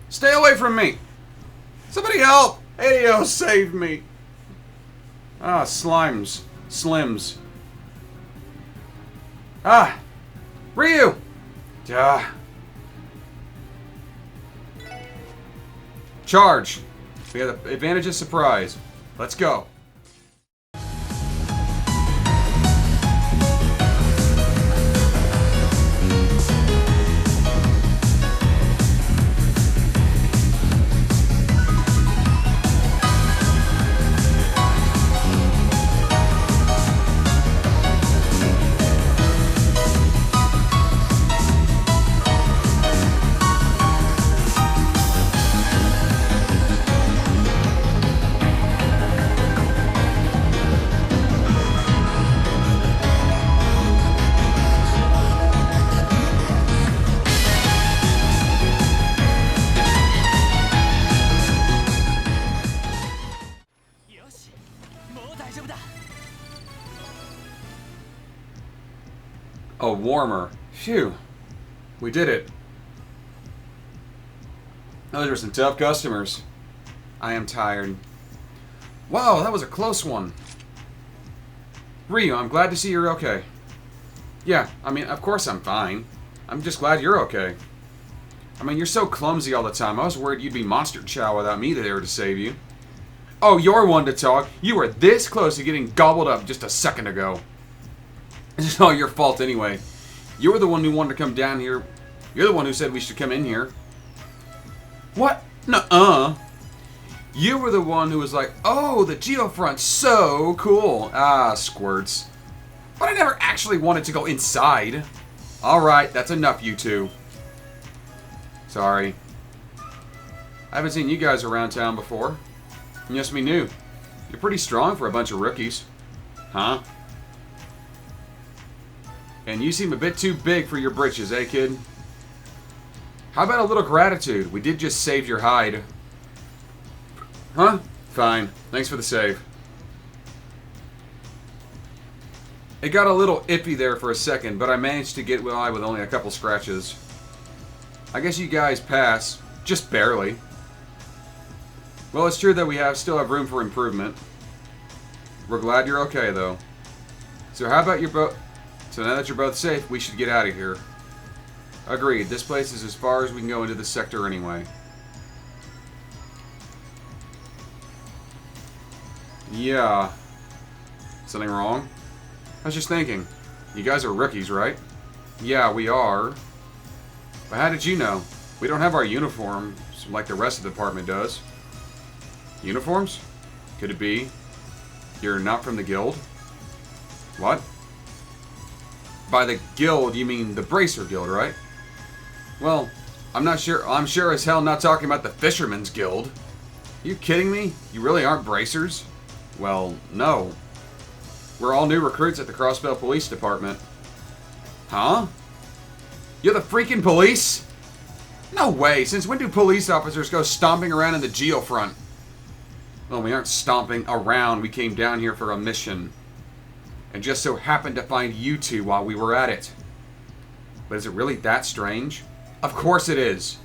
Stay away from me! Somebody help! Adio, save me! Ah, slimes. Slims. Ah! Ryu! Charge! We have the advantage of surprise. Let's go. A warmer. Phew. We did it. Those were some tough customers. I am tired. Wow, that was a close one. Ryu, I'm glad to see you're okay. Yeah, I mean, of course I'm fine. I'm just glad you're okay. I mean, you're so clumsy all the time. I was worried you'd be Monster Chow without me there to save you. Oh, you're one to talk. You were this close to getting gobbled up just a second ago. It's all your fault anyway. You were the one who wanted to come down here. You're the one who said we should come in here. What? Nuh-uh. You were the one who was like, oh, the geofront's so cool. Ah, squirts. But I never actually wanted to go inside. Alright, that's enough, you two. Sorry. I haven't seen you guys around town before. You must be new. You're pretty strong for a bunch of rookies. Huh? And you seem a bit too big for your britches, eh, kid? How about a little gratitude? We did just save your hide. Huh? Fine. Thanks for the save. It got a little iffy there for a second, but I managed to get by with only a couple scratches. I guess you guys pass. Just barely. Well, it's true that we still have room for improvement. We're glad you're okay, though. So how about your boat? So now that you're both safe, we should get out of here. Agreed. This place is as far as we can go into this sector anyway. Yeah. Something wrong? I was just thinking. You guys are rookies, right? Yeah, we are. But how did you know? We don't have our uniforms like the rest of the department does. Uniforms? Could it be you're not from the guild? What? By the guild, you mean the Bracer Guild, right? Well, I'm not sure. I'm sure as hell not talking about the Fisherman's Guild. You kidding me? You really aren't bracers? Well, no. We're all new recruits at the Crossbell Police Department. Huh? You're the freaking police? No way. Since when do police officers go stomping around in the geofront? Well, we aren't stomping around. We came down here for a mission. And just so happened to find you two while we were at it. But is it really that strange? Of course it is.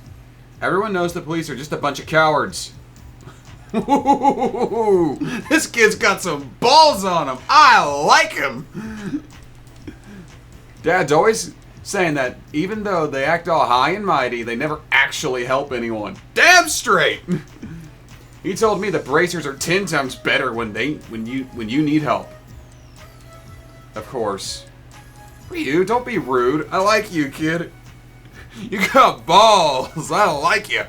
Everyone knows the police are just a bunch of cowards. Ooh, this kid's got some balls on him. I like him. Dad's always saying that even though they act all high and mighty, they never actually help anyone. Damn straight. He told me the bracers are 10 times better when you need help. Of course. Ryu, don't be rude. I like you, kid. You got balls. I like you.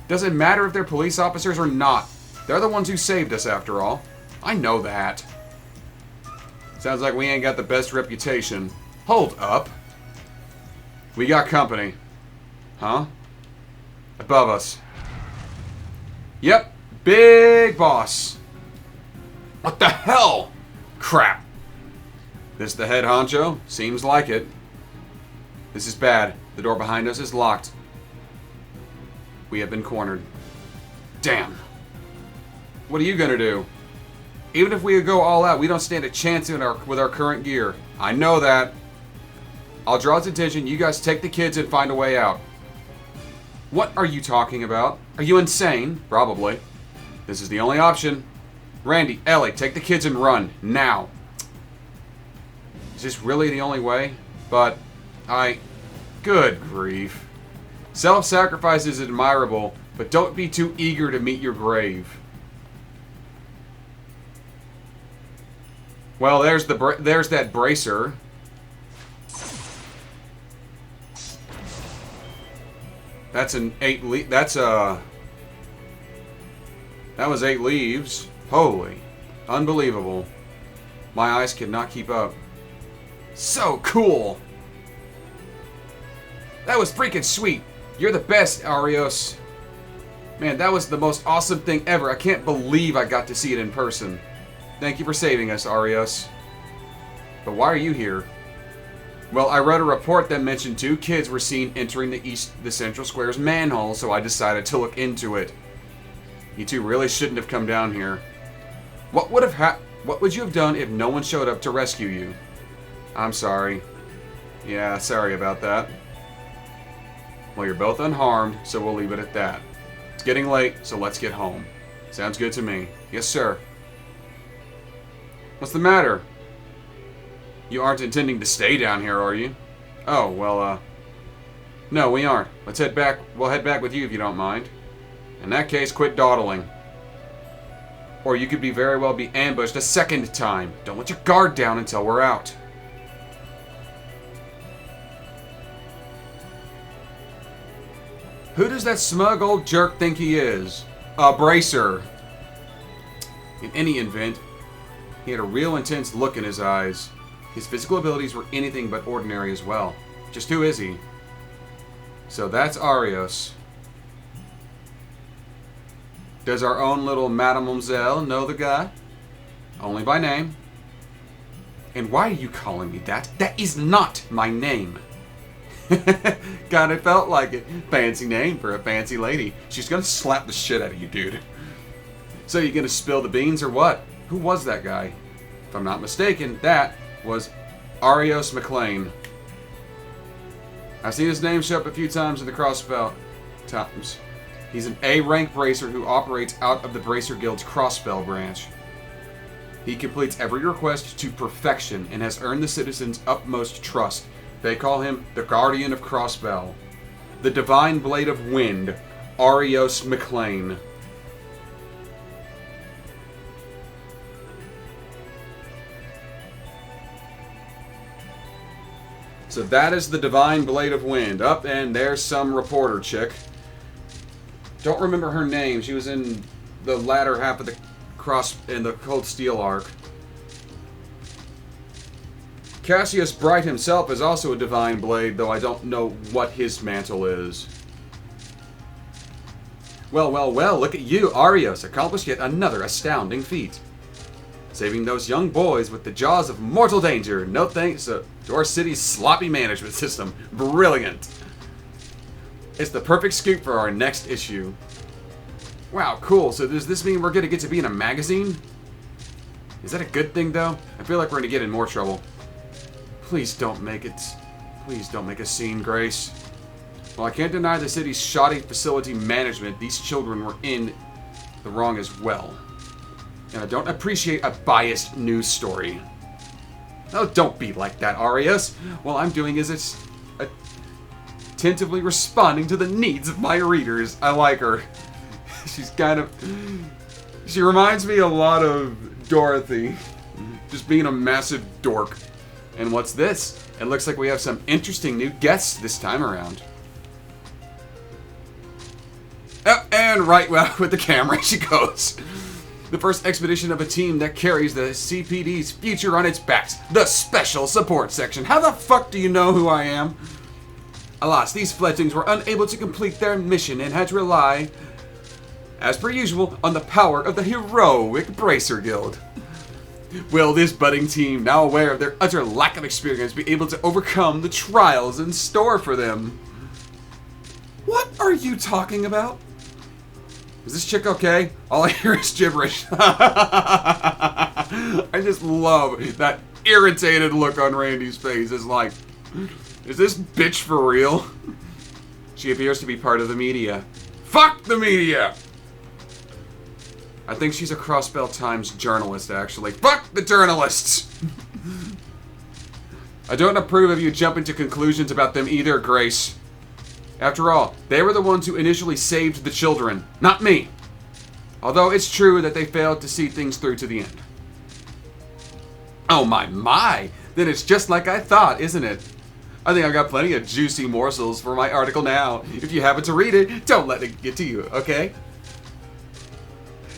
Doesn't matter if they're police officers or not. They're the ones who saved us, after all. I know that. Sounds like we ain't got the best reputation. Hold up. We got company. Huh? Above us. Yep. Big boss. What the hell? Crap. This the head honcho? Seems like it. This is bad. The door behind us is locked. We have been cornered. Damn. What are you gonna do? Even if we go all out, we don't stand a chance with our current gear. I know that. I'll draw its attention. You guys take the kids and find a way out. What are you talking about? Are you insane? Probably. This is the only option. Randy, Ellie, take the kids and run. Now. Is this really the only way? But good grief. Self-sacrifice is admirable, but don't be too eager to meet your grave. Well, there's that bracer. That's an 8 that was 8 leaves. Holy. Unbelievable. My eyes could not keep up. So cool. That was freaking sweet. You're the best, Arios. Man, that was the most awesome thing ever. I can't believe I got to see it in person. Thank you for saving us, Arios. But why are you here? Well, I read a report that mentioned 2 kids were seen entering the Central Square's manhole, so I decided to look into it. You two really shouldn't have come down here. What would you have done if no one showed up to rescue you? I'm sorry. Yeah, sorry about that. Well, you're both unharmed, so we'll leave it at that. It's getting late, so let's get home. Sounds good to me. Yes, sir. What's the matter? You aren't intending to stay down here, are you? Oh, well, no, we aren't. Let's head back. We'll head back with you if you don't mind. In that case, quit dawdling. Or you could very well be ambushed a second time. Don't let your guard down until we're out. Who does that smug old jerk think he is? A bracer. In any event, he had a real intense look in his eyes. His physical abilities were anything but ordinary as well. Just who is he? So that's Arios. Does our own little Mademoiselle know the guy? Only by name. And why are you calling me that? That is not my name. Kinda felt like it. Fancy name for a fancy lady. She's gonna slap the shit out of you, dude. So you gonna spill the beans or what? Who was that guy? If I'm not mistaken, that was Arios McLean. I've seen his name show up a few times in the Crossbell times. He's an A-rank bracer who operates out of the Bracer Guild's Crossbell branch. He completes every request to perfection and has earned the citizens' utmost trust. They call him the Guardian of Crossbell. The Divine Blade of Wind, Arios McLean. So that is the Divine Blade of Wind. Up, and there's some reporter chick. Don't remember her name. She was in the latter half of the Cold Steel arc. Cassius Bright himself is also a Divine Blade, though I don't know what his mantle is. Well, well, well, look at you. Arios accomplished yet another astounding feat. Saving those young boys with the jaws of mortal danger. No thanks to our city's sloppy management system. Brilliant. It's the perfect scoop for our next issue. Wow, cool. So does this mean we're going to get to be in a magazine? Is that a good thing, though? I feel like we're going to get in more trouble. Please don't make it. Please don't make a scene, Grace. Well, I can't deny the city's shoddy facility management. These children were in the wrong as well. And I don't appreciate a biased news story. Oh, don't be like that, Arias. All I'm doing is attentively responding to the needs of my readers. I like her. She's kind of... She reminds me a lot of Dorothy. Just being a massive dork. And what's this? It looks like we have some interesting new guests this time around. Oh, and right with the camera she goes. The first expedition of a team that carries the CPD's future on its backs. The Special Support Section. How the fuck do you know who I am? Alas, these fledglings were unable to complete their mission and had to rely, as per usual, on the power of the heroic Bracer Guild. Will this budding team, now aware of their utter lack of experience, be able to overcome the trials in store for them? What are you talking about? Is this chick okay? All I hear is gibberish. I just love that irritated look on Randy's face. It's like, is this bitch for real? She appears to be part of the media. Fuck the media! I think she's a Crossbell Times journalist, actually. Fuck the journalists! I don't approve of you jumping to conclusions about them either, Grace. After all, they were the ones who initially saved the children, not me. Although it's true that they failed to see things through to the end. Oh my! Then it's just like I thought, isn't it? I think I've got plenty of juicy morsels for my article now. If you happen to read it, don't let it get to you, okay?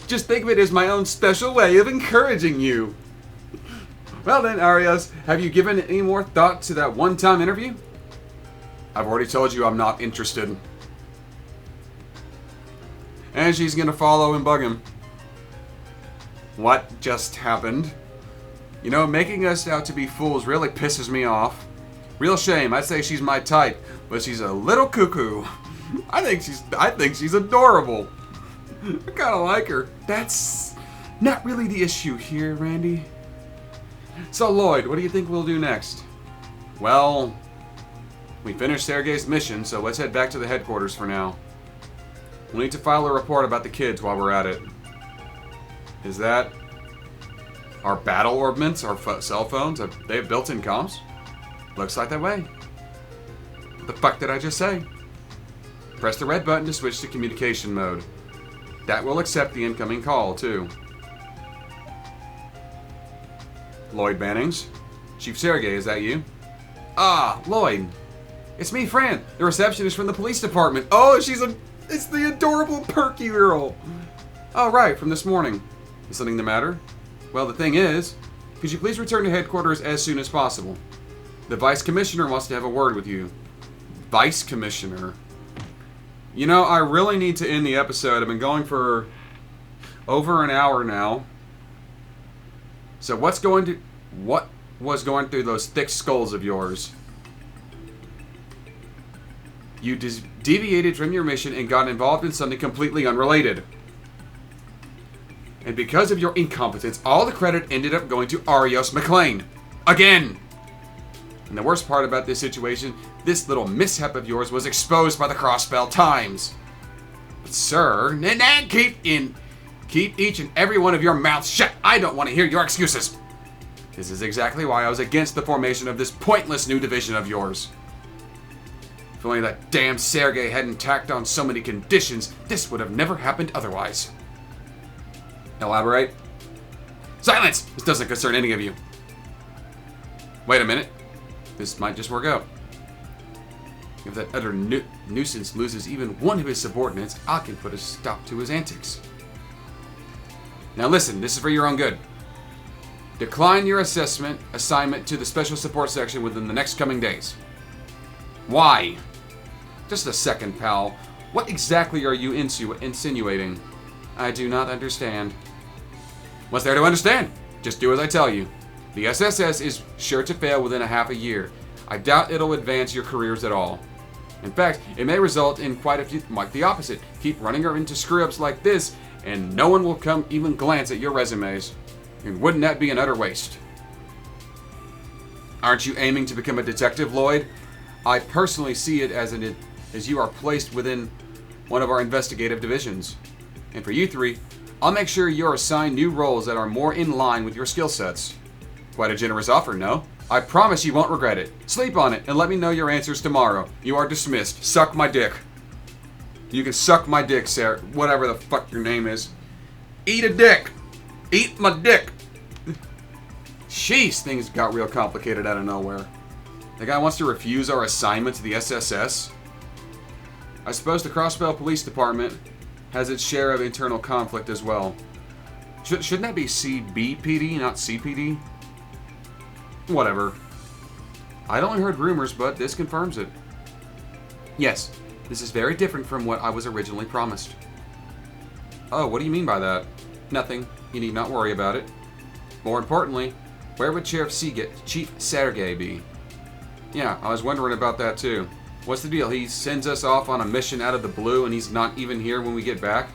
Just think of it as my own special way of encouraging you. Well then, Arias, have you given any more thought to that one-time interview? I've already told you I'm not interested. And she's gonna follow and bug him. What just happened? You know, making us out to be fools really pisses me off. Real shame. I'd say she's my type, but she's a little cuckoo. I think she's adorable. I kinda like her. That's not really the issue here, Randy. So Lloyd, what do you think we'll do next? Well, we finished Sergei's mission, so let's head back to the headquarters for now. We'll need to file a report about the kids while we're at it. Is that our battle orbments, our cell phones? They have built-in comms? Looks like that way. What the fuck did I just say? Press the red button to switch to communication mode. That will accept the incoming call, too. Lloyd Bannings? Chief Sergei, is that you? Ah, Lloyd. It's me, Fran, the receptionist from the police department. Oh, it's the adorable perky girl. Oh, right, from this morning. Is something the matter? Well, the thing is, could you please return to headquarters as soon as possible? The Vice Commissioner wants to have a word with you. Vice Commissioner? You know, I really need to end the episode. I've been going for over an hour now. So what was going through those thick skulls of yours? You deviated from your mission and got involved in something completely unrelated. And because of your incompetence, all the credit ended up going to Arios McLean. Again! And the worst part about this situation, this little mishap of yours was exposed by the Crossbell Times. But sir, keep each and every one of your mouths shut. I don't want to hear your excuses. This is exactly why I was against the formation of this pointless new division of yours. If only that damn Sergei hadn't tacked on so many conditions, this would have never happened otherwise. Elaborate. Silence! This doesn't concern any of you. Wait a minute. This might just work out. If that utter nuisance loses even one of his subordinates, I can put a stop to his antics. Now listen, this is for your own good. Decline your assignment to the Special Support Section within the next coming days. Why? Just a second, pal. What exactly are you insinuating? I do not understand. What's there to understand? Just do as I tell you. The SSS is sure to fail within a half a year. I doubt it'll advance your careers at all. In fact, it may result in quite a few, like the opposite. Keep running her into screw-ups like this, and no one will come even glance at your resumes. And wouldn't that be an utter waste? Aren't you aiming to become a detective, Lloyd? I personally see it as you are placed within one of our investigative divisions. And for you three, I'll make sure you're assigned new roles that are more in line with your skill sets. Quite a generous offer, no? I promise you won't regret it. Sleep on it and let me know your answers tomorrow. You are dismissed. Suck my dick. You can suck my dick, Sarah. Whatever the fuck your name is. Eat a dick. Eat my dick. Jeez, things got real complicated out of nowhere. The guy wants to refuse our assignment to the SSS? I suppose the Crossbell Police Department has its share of internal conflict as well. Shouldn't that be CBPD, not CPD? Whatever. I'd only heard rumors, but this confirms it. Yes, this is very different from what I was originally promised. Oh, what do you mean by that? Nothing. You need not worry about it. More importantly, where would Chief Sergei be? Yeah, I was wondering about that too. What's the deal? He sends us off on a mission out of the blue and he's not even here when we get back?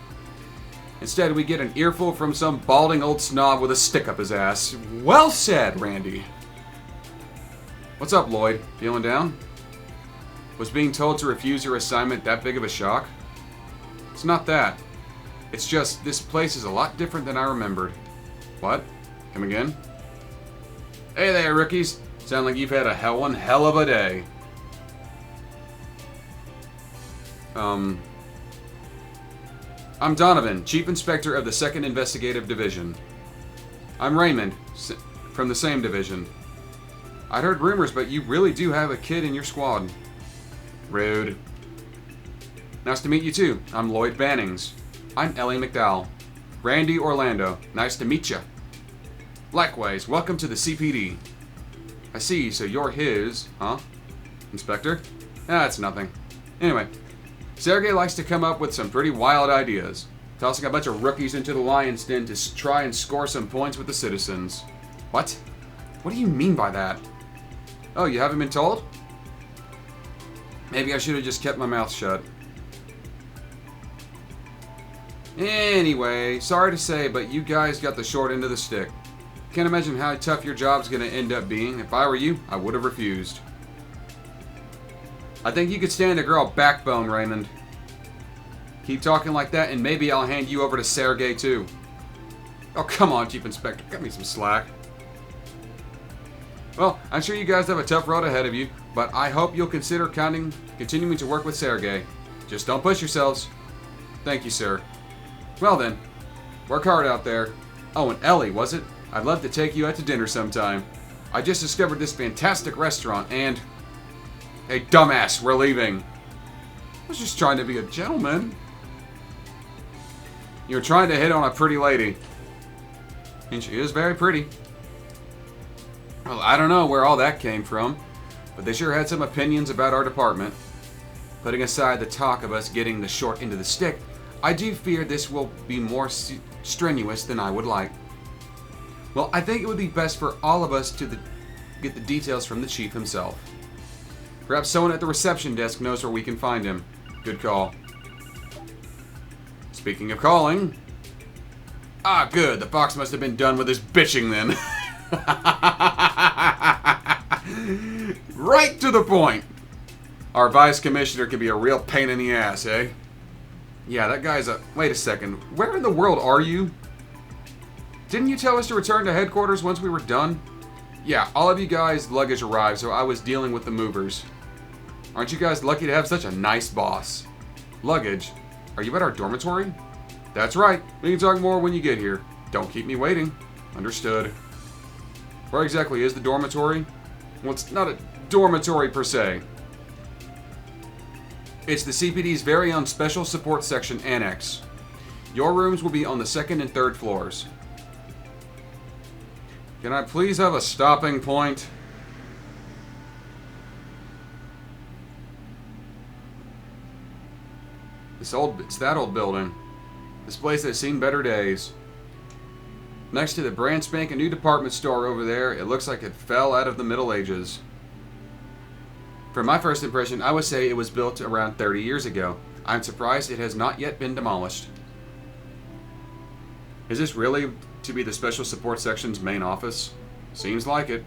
Instead, we get an earful from some balding old snob with a stick up his ass. Well said, Randy. What's up, Lloyd? Feeling down? Was being told to refuse your assignment that big of a shock? It's not that. It's just, this place is a lot different than I remembered. What? Come again? Hey there, rookies. Sound like you've had one hell of a day. I'm Donovan, Chief Inspector of the 2nd Investigative Division. I'm Raymond, from the same division. I'd heard rumors, but you really do have a kid in your squad. Rude. Nice to meet you too. I'm Lloyd Bannings. I'm Ellie McDowell. Randy Orlando. Nice to meet ya. Likewise, welcome to the CPD. I see, so you're his, huh? Inspector? It's nothing. Anyway, Sergei likes to come up with some pretty wild ideas. Tossing a bunch of rookies into the lion's den to try and score some points with the citizens. What? What do you mean by that? Oh, you haven't been told? Maybe I should have just kept my mouth shut. Anyway, sorry to say, but you guys got the short end of the stick. Can't imagine how tough your job's gonna end up being. If I were you, I would have refused. I think you could stand a girl backbone, Raymond. Keep talking like that and maybe I'll hand you over to Sergei too. Oh, come on, Chief Inspector. Cut me some slack. Well, I'm sure you guys have a tough road ahead of you, but I hope you'll consider continuing to work with Sergei. Just don't push yourselves. Thank you, sir. Well then, work hard out there. Oh, and Ellie, was it? I'd love to take you out to dinner sometime. I just discovered this fantastic restaurant and... Hey, dumbass, we're leaving. I was just trying to be a gentleman. You're trying to hit on a pretty lady. And she is very pretty. Well, I don't know where all that came from, but they sure had some opinions about our department. Putting aside the talk of us getting the short end of the stick, I do fear this will be more strenuous than I would like. Well, I think it would be best for all of us to get the details from the chief himself. Perhaps someone at the reception desk knows where we can find him. Good call. Speaking of calling... Ah, good. The fox must have been done with his bitching then. Right to the point. Our vice commissioner can be a real pain in the ass, eh? Yeah, that guy's a... Wait a second. Where in the world are you? Didn't you tell us to return to headquarters once we were done? Yeah, all of you guys' luggage arrived, so I was dealing with the movers. Aren't you guys lucky to have such a nice boss? Luggage? Are you at our dormitory? That's right. We can talk more when you get here. Don't keep me waiting. Understood. Where exactly is the dormitory? Well, it's not a dormitory per se. It's the CPD's very own Special Support Section Annex. Your rooms will be on the 2nd and 3rd floors. Can I please have a stopping point? It's that old building. This place has seen better days. Next to the brand spanking new department store over there, it looks like it fell out of the Middle Ages. From my first impression, I would say it was built around 30 years ago. I'm surprised it has not yet been demolished. Is this really to be the Special Support Section's main office? Seems like it.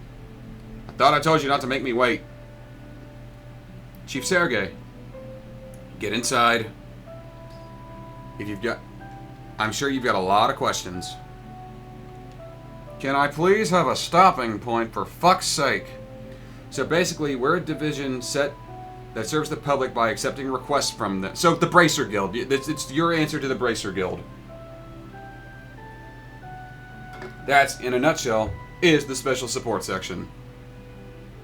I thought I told you not to make me wait. Chief Sergei, get inside. I'm sure you've got a lot of questions. Can I please have a stopping point, for fuck's sake? So basically, we're a division set that serves the public by accepting requests from them. So the Bracer Guild. It's your answer to the Bracer Guild. That's, in a nutshell, is the Special Support Section.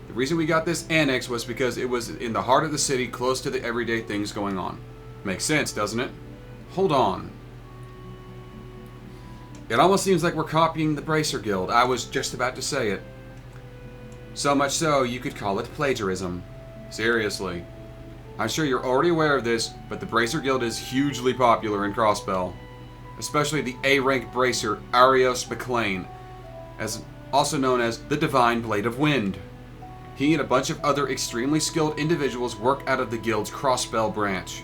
The reason we got this annex was because it was in the heart of the city, close to the everyday things going on. Makes sense, doesn't it? Hold on. It almost seems like we're copying the Bracer Guild. I was just about to say it. So much so, you could call it plagiarism. Seriously. I'm sure you're already aware of this, but the Bracer Guild is hugely popular in Crossbell. Especially the A-rank Bracer, Arios McLean, also known as the Divine Blade of Wind. He and a bunch of other extremely skilled individuals work out of the Guild's Crossbell branch.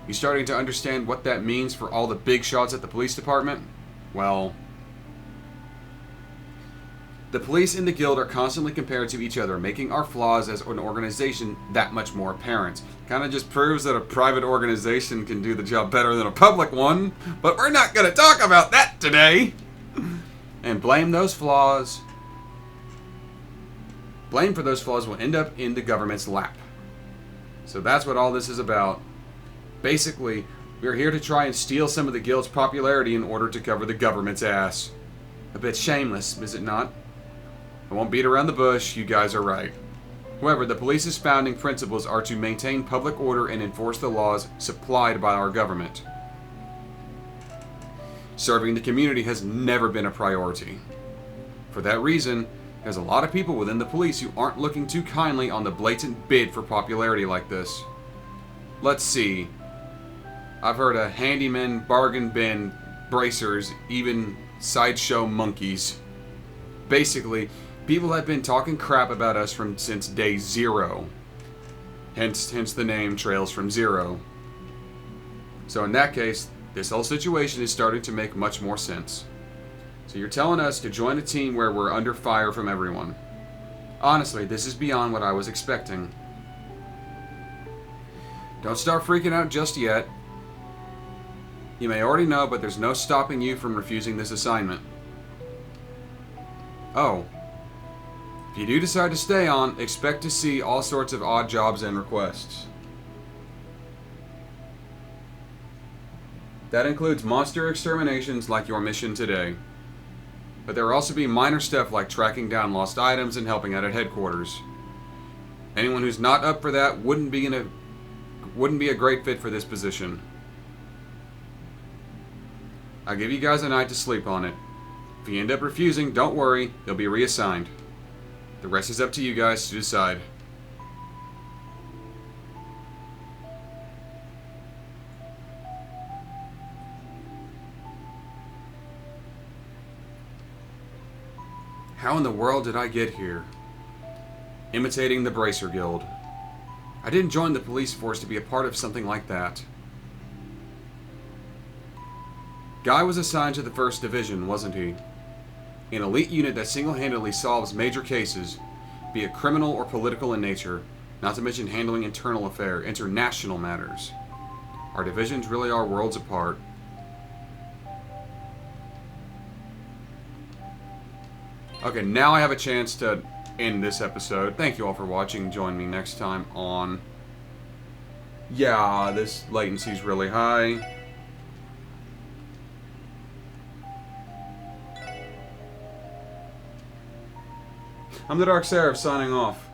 You starting to understand what that means for all the big shots at the police department? Well, the police and the Guild are constantly compared to each other, making our flaws as an organization that much more apparent. Kind of just proves that a private organization can do the job better than a public one, but we're not going to talk about that today. And blame for those flaws will end up in the government's lap. So that's what all this is about. Basically, we're here to try and steal some of the Guild's popularity in order to cover the government's ass. A bit shameless, is it not? I won't beat around the bush, you guys are right. However, the police's founding principles are to maintain public order and enforce the laws supplied by our government. Serving the community has never been a priority. For that reason, there's a lot of people within the police who aren't looking too kindly on the blatant bid for popularity like this. Let's see. I've heard of handymen, bargain bin, bracers, even sideshow monkeys. Basically, people have been talking crap about us since day zero. Hence the name Trails from Zero. So in that case, this whole situation is starting to make much more sense. So you're telling us to join a team where we're under fire from everyone. Honestly, this is beyond what I was expecting. Don't start freaking out just yet. You may already know, but there's no stopping you from refusing this assignment. Oh. If you do decide to stay on, expect to see all sorts of odd jobs and requests. That includes monster exterminations like your mission today. But there will also be minor stuff like tracking down lost items and helping out at headquarters. Anyone who's not up for that wouldn't be a great fit for this position. I'll give you guys a night to sleep on it. If you end up refusing, don't worry, you'll be reassigned. The rest is up to you guys to decide. How in the world did I get here? Imitating the Bracer Guild. I didn't join the police force to be a part of something like that. Guy was assigned to the 1st Division, wasn't he? An elite unit that single-handedly solves major cases, be it criminal or political in nature, not to mention handling international matters. Our divisions really are worlds apart. Okay, now I have a chance to end this episode. Thank you all for watching. Join me next time on... Yeah, this latency's really high. I'm the Dark Seraph signing off.